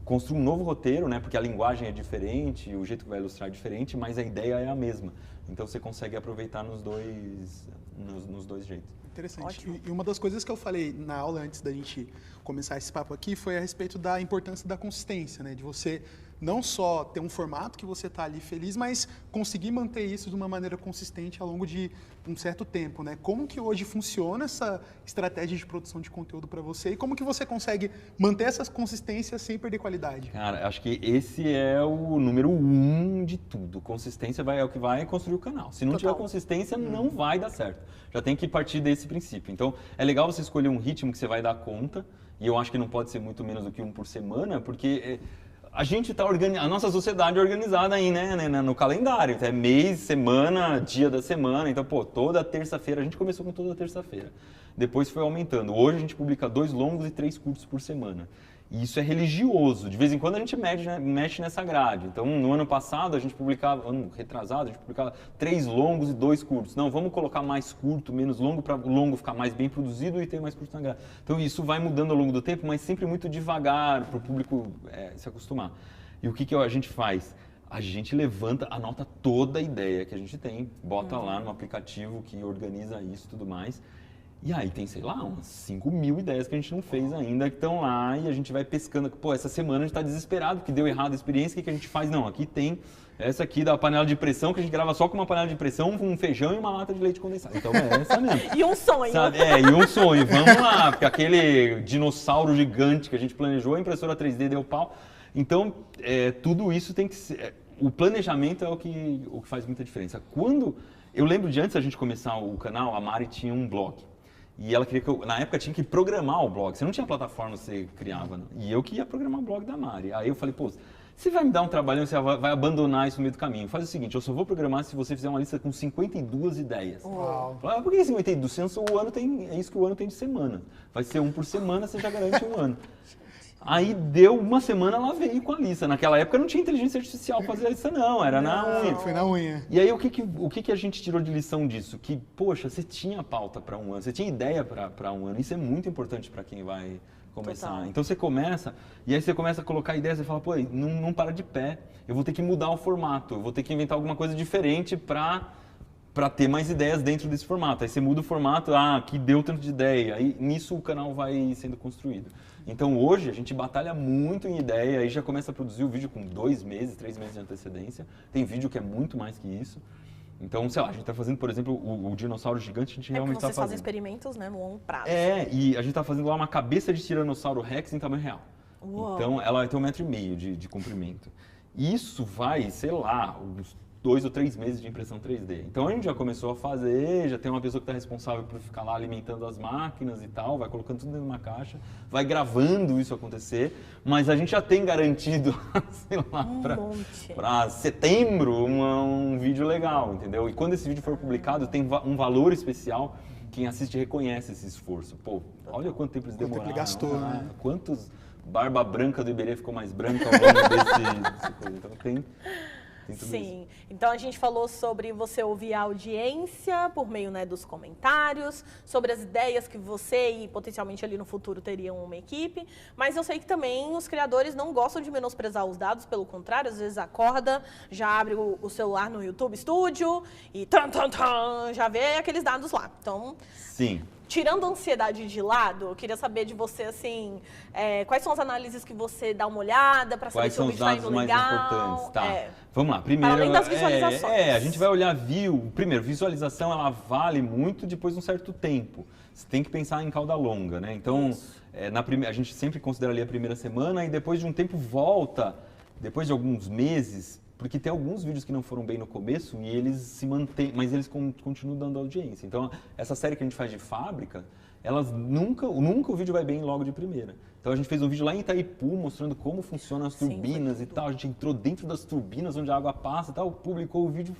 construo um novo roteiro, né? Porque a linguagem é diferente, o jeito que vai ilustrar é diferente, mas a ideia é a mesma. Então você consegue aproveitar nos dois jeitos. Interessante. E uma das coisas que eu falei na aula antes da gente começar esse papo aqui foi a respeito da importância da consistência, né? De você não só ter um formato que você está ali feliz, mas conseguir manter isso de uma maneira consistente ao longo de um certo tempo, né? Como que hoje funciona essa estratégia de produção de conteúdo para você e como que você consegue manter essas consistências sem perder qualidade? Cara, acho que esse é o número 1 de tudo. Consistência é o que vai construir o canal. Se não tiver consistência, não vai dar certo. Já tem que partir desse princípio. Então, é legal você escolher um ritmo que você vai dar conta, e eu acho que não pode ser muito menos do que 1 por semana, porque a gente está a nossa sociedade é organizada aí, né, no calendário. É mês, semana, dia da semana. Então, toda terça-feira, a gente começou com toda terça-feira. Depois foi aumentando. Hoje a gente publica 2 longos e 3 curtos por semana. E isso é religioso. De vez em quando a gente mexe nessa grade. Então, no ano passado, ano retrasado, a gente publicava 3 longos e 2 curtos. Não, vamos colocar mais curto, menos longo, para o longo ficar mais bem produzido e ter mais curto na grade. Então, isso vai mudando ao longo do tempo, mas sempre muito devagar, para o público se acostumar. E o que a gente faz? A gente anota toda a ideia que a gente tem, bota lá no aplicativo que organiza isso e tudo mais. E aí tem, sei lá, umas 5 mil ideias que a gente não fez ainda, que estão lá e a gente vai pescando. Essa semana a gente está desesperado, porque deu errado a experiência, o que a gente faz? Não, aqui tem essa aqui da panela de pressão, que a gente grava só com uma panela de pressão, um feijão e uma lata de leite condensado. Então é essa mesmo. E um sonho. Sabe? E um sonho. Vamos lá, porque aquele dinossauro gigante que a gente planejou, a impressora 3D deu pau. Então, tudo isso tem que ser... O planejamento é o que faz muita diferença. Eu lembro de antes da gente começar o canal, a Mari tinha um blog. E ela queria que na época, tinha que programar o blog. Você não tinha plataforma que você criava, não. E eu que ia programar o blog da Mari. Aí eu falei, você vai me dar um trabalho, você vai abandonar isso no meio do caminho. Faz o seguinte, eu só vou programar se você fizer uma lista com 52 ideias. Uau. Falei, por que 52? É isso que o ano tem de semana. Vai ser 1 por semana, você já garante um ano. Aí deu uma semana, ela veio com a lista. Naquela época não tinha inteligência artificial para fazer a lista, não. Era na unha. Foi na unha. E aí o que a gente tirou de lição disso? Que, poxa, você tinha pauta para um ano, você tinha ideia para um ano. Isso é muito importante para quem vai começar. Total. Então você começa, e aí você começa a colocar ideias, você fala, não para de pé. Eu vou ter que mudar o formato, eu vou ter que inventar alguma coisa diferente para ter mais ideias dentro desse formato. Aí você muda o formato, aqui deu tanto de ideia. Aí nisso o canal vai sendo construído. Então hoje a gente batalha muito em ideia, aí já começa a produzir o vídeo com 2 meses, 3 meses de antecedência. Tem vídeo que é muito mais que isso. Então, sei lá, a gente está fazendo, por exemplo, o dinossauro gigante, a gente realmente está fazendo. Vocês fazem experimentos, né, no longo prazo. E a gente está fazendo lá uma cabeça de tiranossauro Rex em tamanho real. Uou. Então, ela tem 1,5 metro de comprimento. Isso vai, sei lá, uns 2 ou 3 meses de impressão 3D. Então a gente já começou a fazer, já tem uma pessoa que está responsável por ficar lá alimentando as máquinas e tal, vai colocando tudo dentro de uma caixa, vai gravando isso acontecer, mas a gente já tem garantido, sei lá, para setembro um vídeo legal, entendeu? E quando esse vídeo for publicado, tem um valor especial quem assiste reconhece esse esforço. Pô, olha quanto tempo eles demoraram. Quanto ele gastou, né? Quantos barba branca do Iberê ficou mais branca ao longo desse coisa. Então tem tudo Sim, isso. então a gente falou sobre você ouvir a audiência por meio, né, dos comentários, sobre as ideias que você e potencialmente ali no futuro teriam uma equipe, mas eu sei que também os criadores não gostam de menosprezar os dados, pelo contrário, às vezes acorda, já abre o celular no YouTube Studio e já vê aqueles dados lá. Então, Sim. tirando a ansiedade de lado, eu queria saber de você, assim, quais são as análises que você dá uma olhada para saber Quais se são o os vídeo está dados indo mais legal? importantes? Tá. Vamos lá. Primeiro, Além das visualizações. a gente vai olhar view. Primeiro, visualização, ela vale muito depois de um certo tempo. Você tem que pensar em cauda longa, né? Então, a gente sempre considera ali a primeira semana e depois de um tempo volta, depois de alguns meses, porque tem alguns vídeos que não foram bem no começo e eles se mantêm, mas eles continuam dando audiência. Então, essa série que a gente faz de fábrica, elas nunca o vídeo vai bem logo de primeira. Então a gente fez um vídeo lá em Itaipu mostrando como funcionam as turbinas e tal. A gente entrou dentro das turbinas onde a água passa e tal, publicou o vídeo,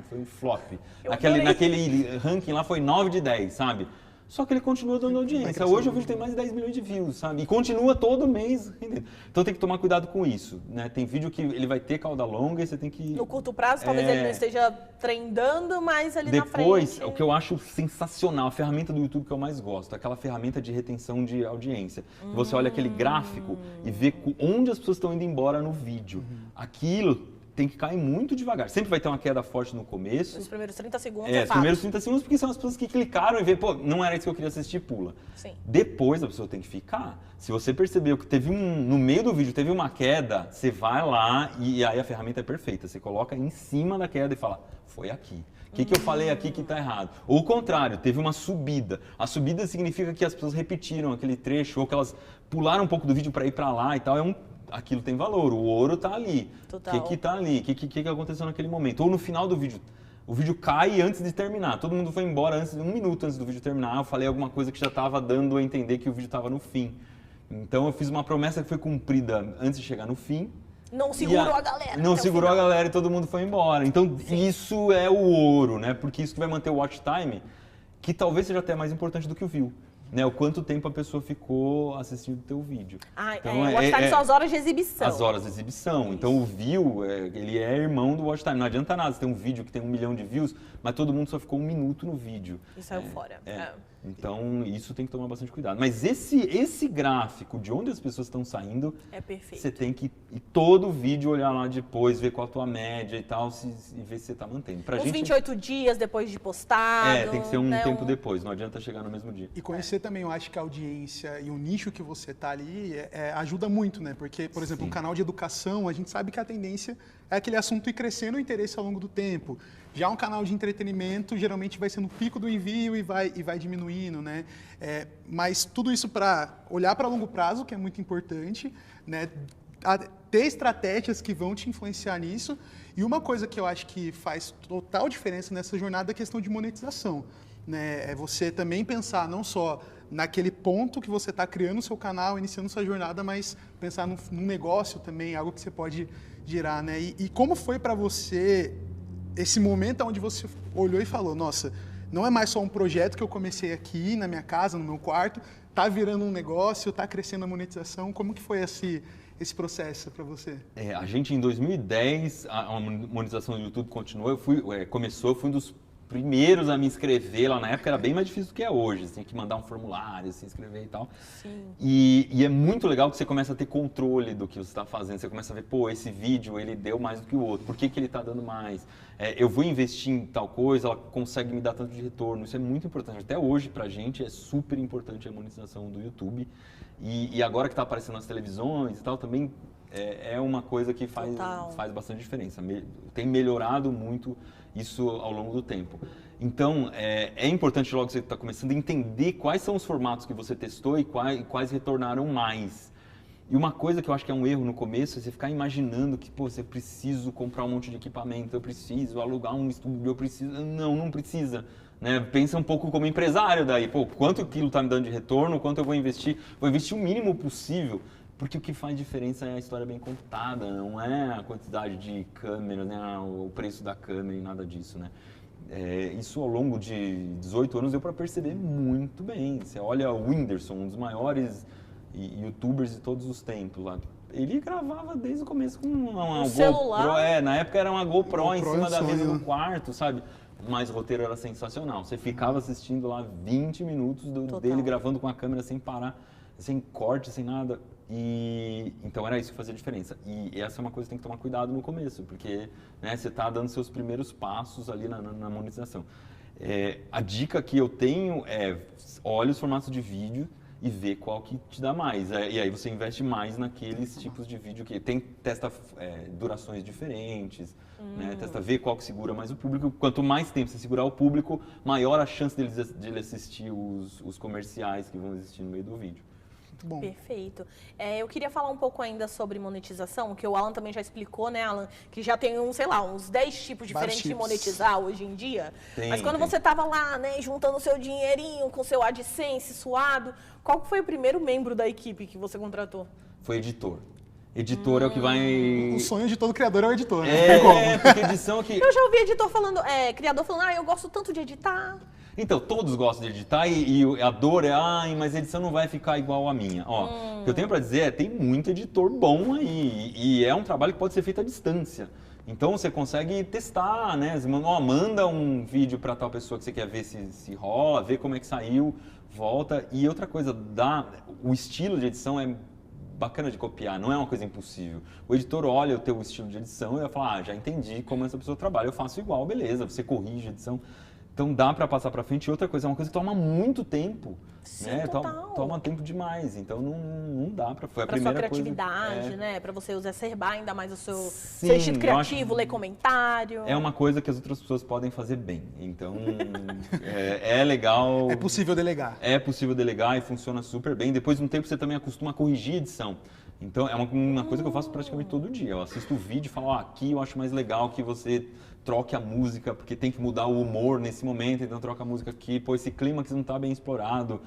foi um flop. Naquele ranking lá foi 9 de 10, sabe? Só que ele continua dando audiência. Hoje o vídeo tem mais de 10 milhões de views, sabe? E continua todo mês rendendo. Então tem que tomar cuidado com isso, né? Tem vídeo que ele vai ter cauda longa e você tem que... No curto prazo, talvez ele não esteja trendando, mas ali na frente... Depois, o que eu acho sensacional, a ferramenta do YouTube que eu mais gosto, aquela ferramenta de retenção de audiência. Você olha aquele gráfico e vê onde as pessoas estão indo embora no vídeo. Aquilo tem que cair muito devagar. Sempre vai ter uma queda forte no começo. Os primeiros 30 segundos os primeiros 30 segundos, porque são as pessoas que clicaram e vê, pô, não era isso que eu queria assistir, pula. Sim. Depois a pessoa tem que ficar. Se você percebeu que teve no meio do vídeo teve uma queda, você vai lá e aí a ferramenta é perfeita. Você coloca em cima da queda e fala, foi aqui. O que eu falei aqui que está errado? Ou o contrário, teve uma subida. A subida significa que as pessoas repetiram aquele trecho ou que elas pularam um pouco do vídeo para ir para lá e tal. Aquilo tem valor, o ouro está ali. Total. O que está ali? O que aconteceu naquele momento? Ou no final do vídeo, o vídeo cai antes de terminar. Todo mundo foi embora um minuto antes do vídeo terminar. Eu falei alguma coisa que já estava dando a entender que o vídeo estava no fim. Então eu fiz uma promessa que foi cumprida antes de chegar no fim. Não segurou a galera. Não segurou a galera e todo mundo foi embora. Então isso é o ouro, né? Porque isso que vai manter o watch time, que talvez seja até mais importante do que o view. Né, o quanto tempo a pessoa ficou assistindo o teu vídeo. Então, o watch time são as horas de exibição. As horas de exibição. Isso. Então o view, ele é irmão do watch time. Não adianta nada você ter um vídeo que tem 1 milhão de views, mas todo mundo só ficou 1 minuto no vídeo. E saiu fora. Então isso tem que tomar bastante cuidado. Mas esse gráfico de onde as pessoas estão saindo, é perfeito. Você tem que ir todo o vídeo olhar lá depois, ver qual a tua média e tal, e ver se você está mantendo. Uns 28 dias depois de postado. Tem que ser um tempo depois, não adianta chegar no mesmo dia. E conhecer também, eu acho que a audiência e o nicho que você está ali ajuda muito, né? Porque, por exemplo, um canal de educação, a gente sabe que a tendência é aquele assunto ir crescendo o interesse ao longo do tempo. Já um canal de entretenimento, geralmente vai ser no pico do envio e vai diminuindo, né? Mas tudo isso para olhar para longo prazo, que é muito importante, né? Ter estratégias que vão te influenciar nisso. E uma coisa que eu acho que faz total diferença nessa jornada é a questão de monetização, né? É você também pensar não só naquele ponto que você está criando o seu canal, iniciando sua jornada, mas pensar num negócio também, algo que você pode girar, né? E como foi para você esse momento onde você olhou e falou, nossa, não é mais só um projeto que eu comecei aqui na minha casa, no meu quarto, tá virando um negócio, tá crescendo a monetização. Como que foi esse processo para você? A gente, em 2010, a monetização do YouTube continuou, eu fui um dos primeiros a me inscrever. Lá na época era bem mais difícil do que é hoje, você tinha que mandar um formulário, se inscrever e tal. Sim. E é muito legal que você começa a ter controle do que você está fazendo, você começa a ver, pô, esse vídeo ele deu mais do que o outro, por que ele está dando mais? Eu vou investir em tal coisa, ela consegue me dar tanto de retorno, isso é muito importante. Até hoje, pra gente, é super importante a monetização do YouTube. E agora que está aparecendo nas televisões e tal, também é uma coisa que faz bastante diferença. Tem melhorado muito isso ao longo do tempo. Então, é importante logo que você está começando a entender quais são os formatos que você testou e quais retornaram mais. E uma coisa que eu acho que é um erro no começo é você ficar imaginando que, pô, você precisa comprar um monte de equipamento, eu preciso alugar um estúdio, eu preciso... Não precisa. Né? Pensa um pouco como empresário daí. Pô, quanto aquilo está me dando de retorno, quanto eu vou investir? Vou investir o mínimo possível. Porque o que faz diferença é a história bem contada, não é a quantidade de câmeras, né, o preço da câmera e nada disso, né? isso ao longo de 18 anos deu para perceber muito bem. Você olha o Whindersson, um dos maiores youtubers de todos os tempos lá. Ele gravava desde o começo com uma GoPro. Celular. Na época era uma GoPro em cima da mesa sonho. do quarto, sabe? Mas o roteiro era sensacional. Você ficava assistindo lá 20 minutos dele gravando com a câmera sem parar, sem corte, sem nada. E então era isso que fazia diferença. E essa é uma coisa que tem que tomar cuidado no começo, porque né, você está dando seus primeiros passos ali na monetização. A dica que eu tenho é olha os formatos de vídeo e vê qual que te dá mais. E aí você investe mais naqueles tipos de vídeo que testa durações diferentes, né? Testa ver qual que segura mais o público. Quanto mais tempo você segurar o público, maior a chance dele assistir os comerciais que vão existir no meio do vídeo. Muito bom. Perfeito. Eu queria falar um pouco ainda sobre monetização, que o Alan também já explicou, né, Alan? Que já tem, uns 10 tipos diferentes de monetizar hoje em dia. Mas quando você estava lá, né, juntando o seu dinheirinho com o seu AdSense suado, qual foi o primeiro membro da equipe que você contratou? Foi editor. Editor é o que vai... O sonho de todo criador é o editor, né? Porque edição que... Eu já ouvi criador falando, eu gosto tanto de editar. Então, todos gostam de editar e a dor mas a edição não vai ficar igual a minha. O que eu tenho para dizer tem muito editor bom aí e é um trabalho que pode ser feito à distância. Então, você consegue testar, né? Você manda um vídeo para tal pessoa que você quer ver se rola, ver como é que saiu, volta. E outra coisa, o estilo de edição é bacana de copiar, não é uma coisa impossível. O editor olha o teu estilo de edição e vai falar, já entendi como essa pessoa trabalha, eu faço igual, beleza, você corrige a edição. Então dá para passar para frente. E outra coisa, é uma coisa que toma muito tempo. Sim, né? total. Toma tempo demais. Então não dá para. Foi a pra primeira sua criatividade, coisa, né? Para você exacerbar ainda mais o seu Sim, estilo criativo, ler comentário. É uma coisa que as outras pessoas podem fazer bem. Então é legal. É possível delegar. É possível delegar e funciona super bem. Depois de um tempo você também acostuma a corrigir a edição. Então é uma coisa que eu faço praticamente todo dia. Eu assisto o vídeo e falo, aqui eu acho mais legal que você troque a música, porque tem que mudar o humor nesse momento, então troca a música aqui. Pô, esse clímax não está bem explorado.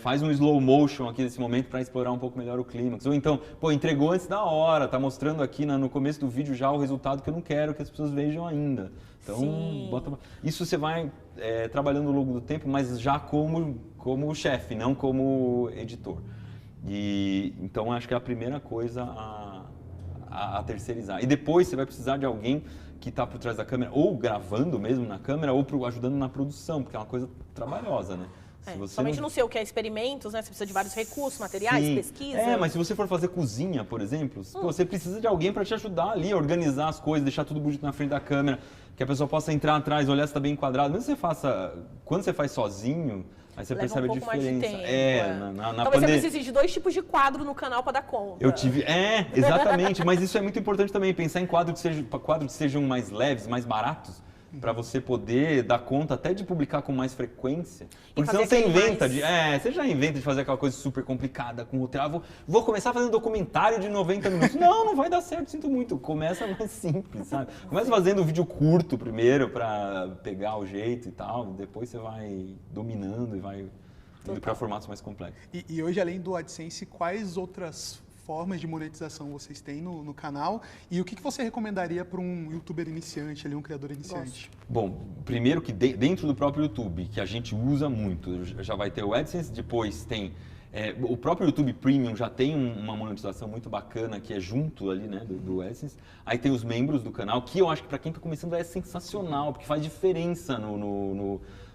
Faz um slow motion aqui nesse momento para explorar um pouco melhor o clímax. Ou então, pô, entregou antes da hora, tá mostrando aqui no começo do vídeo já o resultado que eu não quero que as pessoas vejam ainda. Então, isso você vai trabalhando ao longo do tempo, mas já como chefe, não como editor. Então, acho que é a primeira coisa a terceirizar. E depois você vai precisar de alguém que está por trás da câmera, ou gravando mesmo na câmera, ou ajudando na produção, porque é uma coisa trabalhosa, né? Somente no seu, que é experimentos, né? Você precisa de vários recursos, materiais, pesquisa. Mas se você for fazer cozinha, por exemplo, você precisa de alguém para te ajudar ali, a organizar as coisas, deixar tudo bonito na frente da câmera, que a pessoa possa entrar atrás, olhar se está bem enquadrado. Mesmo quando você faz sozinho, aí você percebe a diferença. Talvez você precise de 2 tipos de quadro no canal para dar conta. Exatamente. Mas isso é muito importante também, pensar em quadros que sejam mais leves, mais baratos, para você poder dar conta até de publicar com mais frequência. Porque senão você inventa você já inventa de fazer aquela coisa super complicada com o roteiro. Vou começar fazendo um documentário de 90 minutos. Não vai dar certo, sinto muito. Começa mais simples, sabe? Começa fazendo um vídeo curto primeiro para pegar o jeito e tal. Depois você vai dominando e vai indo para formatos mais complexos. E hoje, além do AdSense, quais outras formas de monetização vocês têm no canal e o que você recomendaria para um youtuber iniciante, um criador iniciante? Bom, primeiro que dentro do próprio YouTube, que a gente usa muito, já vai ter o AdSense, depois tem o próprio YouTube Premium já tem uma monetização muito bacana que é junto ali, né, do AdSense. Aí tem os membros do canal, que eu acho que para quem está começando é sensacional, porque faz diferença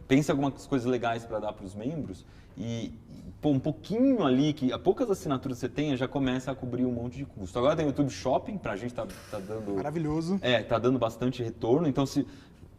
pensa algumas coisas legais para dar para os membros e um pouquinho ali, que a poucas assinaturas você tem, já começa a cobrir um monte de custo. Agora tem o YouTube Shopping, pra gente tá dando... Maravilhoso. Tá dando bastante retorno. Então,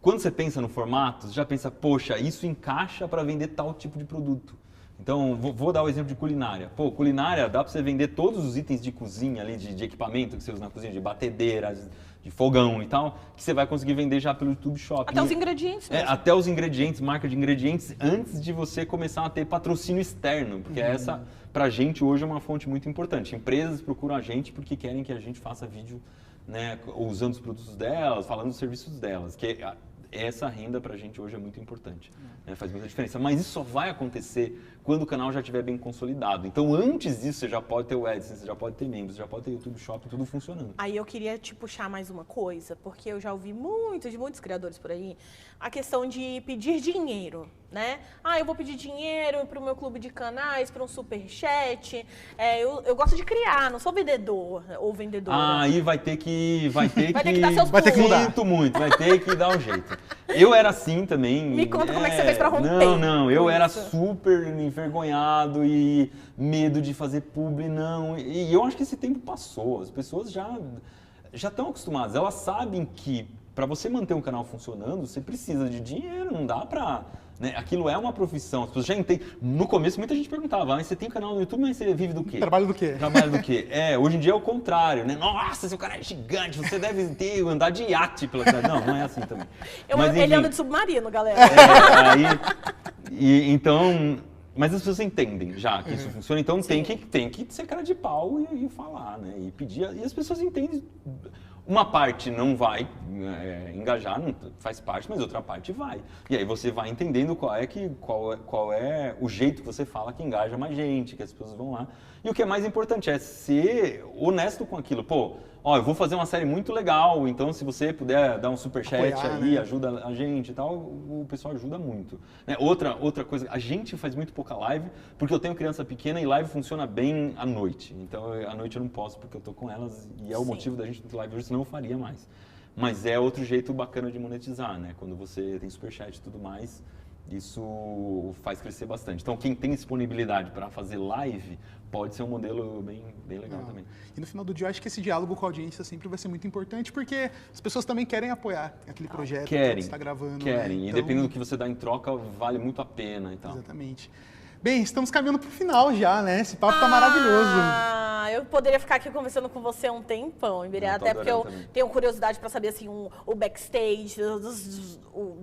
quando você pensa no formato, você já pensa, poxa, isso encaixa para vender tal tipo de produto. Então, vou dar o exemplo de culinária. Pô, culinária, dá para você vender todos os itens de cozinha ali, de equipamento que você usa na cozinha, de batedeira, de fogão e tal, que você vai conseguir vender já pelo YouTube Shopping. Até os ingredientes mesmo. Até os ingredientes, marca de ingredientes, antes de você começar a ter patrocínio externo, porque essa, pra gente, hoje é uma fonte muito importante. Empresas procuram a gente porque querem que a gente faça vídeo, né, usando os produtos delas, falando dos serviços delas. Que essa renda pra gente hoje é muito importante, né? Faz muita diferença. Mas isso só vai acontecer quando o canal já estiver bem consolidado. Então, antes disso, você já pode ter o AdSense, você já pode ter membros, você já pode ter YouTube Shop, tudo funcionando. Aí eu queria te puxar mais uma coisa, porque eu já ouvi muitos criadores por aí, a questão de pedir dinheiro, né? Ah, eu vou pedir dinheiro para o meu clube de canais, para um superchat. Eu gosto de criar, não sou vendedor ou vendedora. Ah, aí vai ter que Vai ter que dar seus Vai ter que pulos. mudar. Sinto muito, vai ter que dar um jeito. Eu era assim também. Me conta como é que você fez pra romper Não, eu com era isso. super envergonhado e medo de fazer publi, não. E eu acho que esse tempo passou. As pessoas já estão acostumadas. Elas sabem que para você manter um canal funcionando, você precisa de dinheiro, não dá pra... Né? Aquilo é uma profissão. As pessoas já entendem. No começo, muita gente perguntava, mas você tem canal no YouTube, mas você vive do quê? Trabalho do quê? Trabalho do quê? Hoje em dia é o contrário, né? Nossa, seu cara é gigante, você deve andar de iate pela cidade. Não é assim também. Mas, Ele enfim, anda de submarino, galera. então... Mas as pessoas entendem já que isso funciona, então tem que ser cara de pau e falar, né? E pedir. E as pessoas entendem. Uma parte não vai engajar, não faz parte, mas outra parte vai. E aí você vai entendendo qual é o jeito que você fala que engaja mais gente, que as pessoas vão lá. E o que é mais importante é ser honesto com aquilo. Pô, ó, eu vou fazer uma série muito legal, então se você puder dar um superchat Apoiar, aí, né? ajuda a gente e tal, o pessoal ajuda muito. Né? Outra coisa, a gente faz muito pouca live, porque eu tenho criança pequena e live funciona bem à noite. Então, à noite eu não posso porque eu tô com elas e é o Sim. motivo da gente ter live hoje, senão eu faria mais. Mas é outro jeito bacana de monetizar, né? Quando você tem superchat e tudo mais, isso faz crescer bastante. Então, quem tem disponibilidade para fazer live, pode ser um modelo bem legal também. E no final do dia, eu acho que esse diálogo com a audiência sempre vai ser muito importante, porque as pessoas também querem apoiar aquele projeto que você está gravando. Querem. Né? E Então, dependendo do que você dá em troca, vale muito a pena e tal. Exatamente. Bem, estamos caminhando para o final já, né? Esse papo tá maravilhoso. Eu poderia ficar aqui conversando com você um tempão, Iberê, Eu tô até porque eu adorando também. tenho curiosidade para saber assim, o backstage,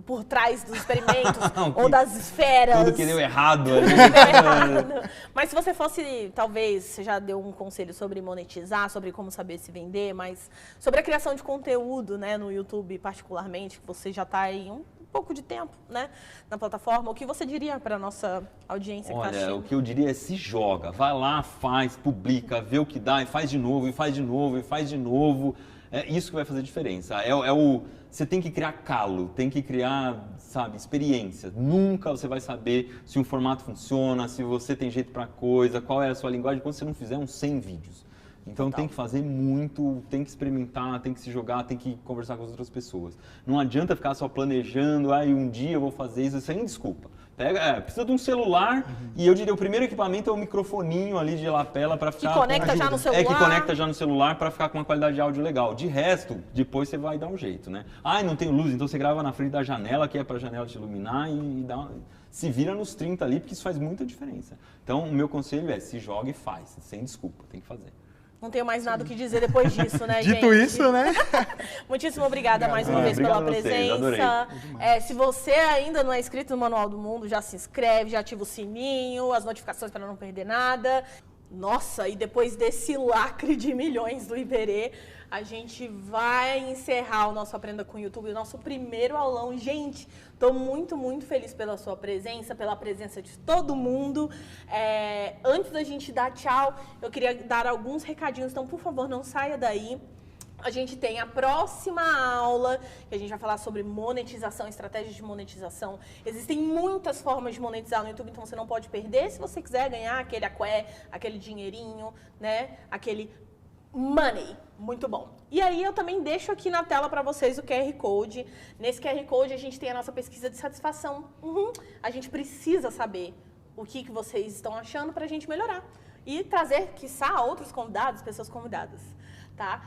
por trás dos experimentos ou das esferas. Tudo que deu errado ali. Deu errado. Mas se você fosse, talvez, você já deu um conselho sobre monetizar, sobre como saber se vender, mas sobre a criação de conteúdo, né, no YouTube particularmente, que você já está aí um pouco de tempo, né, na plataforma, o que você diria para a nossa audiência que está Olha, assistindo? o que eu diria é se joga, vai lá, faz, publica, vê o que dá e faz de novo, e faz de novo, e faz de novo. É isso que vai fazer diferença. Você tem que criar calo, tem que criar, sabe, experiência. Nunca você vai saber se um formato funciona, se você tem jeito para coisa, qual é a sua linguagem, quando você não fizer uns 100 vídeos. Então Total. tem que fazer muito, tem que experimentar, tem que se jogar, tem que conversar com as outras pessoas. Não adianta ficar só planejando, um dia eu vou fazer isso, sem desculpa. Precisa de um celular e eu diria o primeiro equipamento é o microfoninho ali de lapela para ficar... conecta já no celular. Que conecta já no celular para ficar com uma qualidade de áudio legal. De resto, depois você vai dar um jeito, né? Não tem luz, então você grava na frente da janela, que é para a janela te iluminar e se vira nos 30 ali, porque isso faz muita diferença. Então, o meu conselho é se joga e faz, sem desculpa, tem que fazer. Não tenho mais nada o que dizer depois disso, né, gente? Dito isso, né? Muitíssimo obrigada mais uma vez pela Obrigado a vocês, presença. adorei. Se você ainda não é inscrito no Manual do Mundo, já se inscreve, já ativa o sininho, as notificações para não perder nada. Nossa, e depois desse lacre de milhões do Iberê, a gente vai encerrar o nosso Aprenda com o YouTube, o nosso primeiro aulão. Gente, estou muito, muito feliz pela sua presença, pela presença de todo mundo. Antes da gente dar tchau, eu queria dar alguns recadinhos, então, por favor, não saia daí. A gente tem a próxima aula, que a gente vai falar sobre monetização, estratégias de monetização. Existem muitas formas de monetizar no YouTube, então você não pode perder se você quiser ganhar aquele aqué, aquele dinheirinho, né? Aquele money. Muito bom. E aí eu também deixo aqui na tela para vocês o QR Code. Nesse QR Code a gente tem a nossa pesquisa de satisfação. A gente precisa saber o que vocês estão achando para a gente melhorar. E trazer, quiçá, outros convidados, pessoas convidadas. Tá?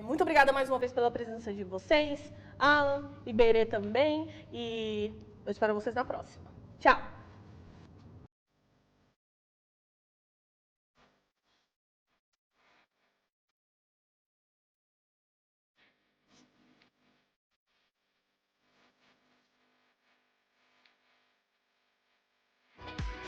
Muito obrigada mais uma vez pela presença de vocês, Alan, Iberê também, e eu espero vocês na próxima. Tchau!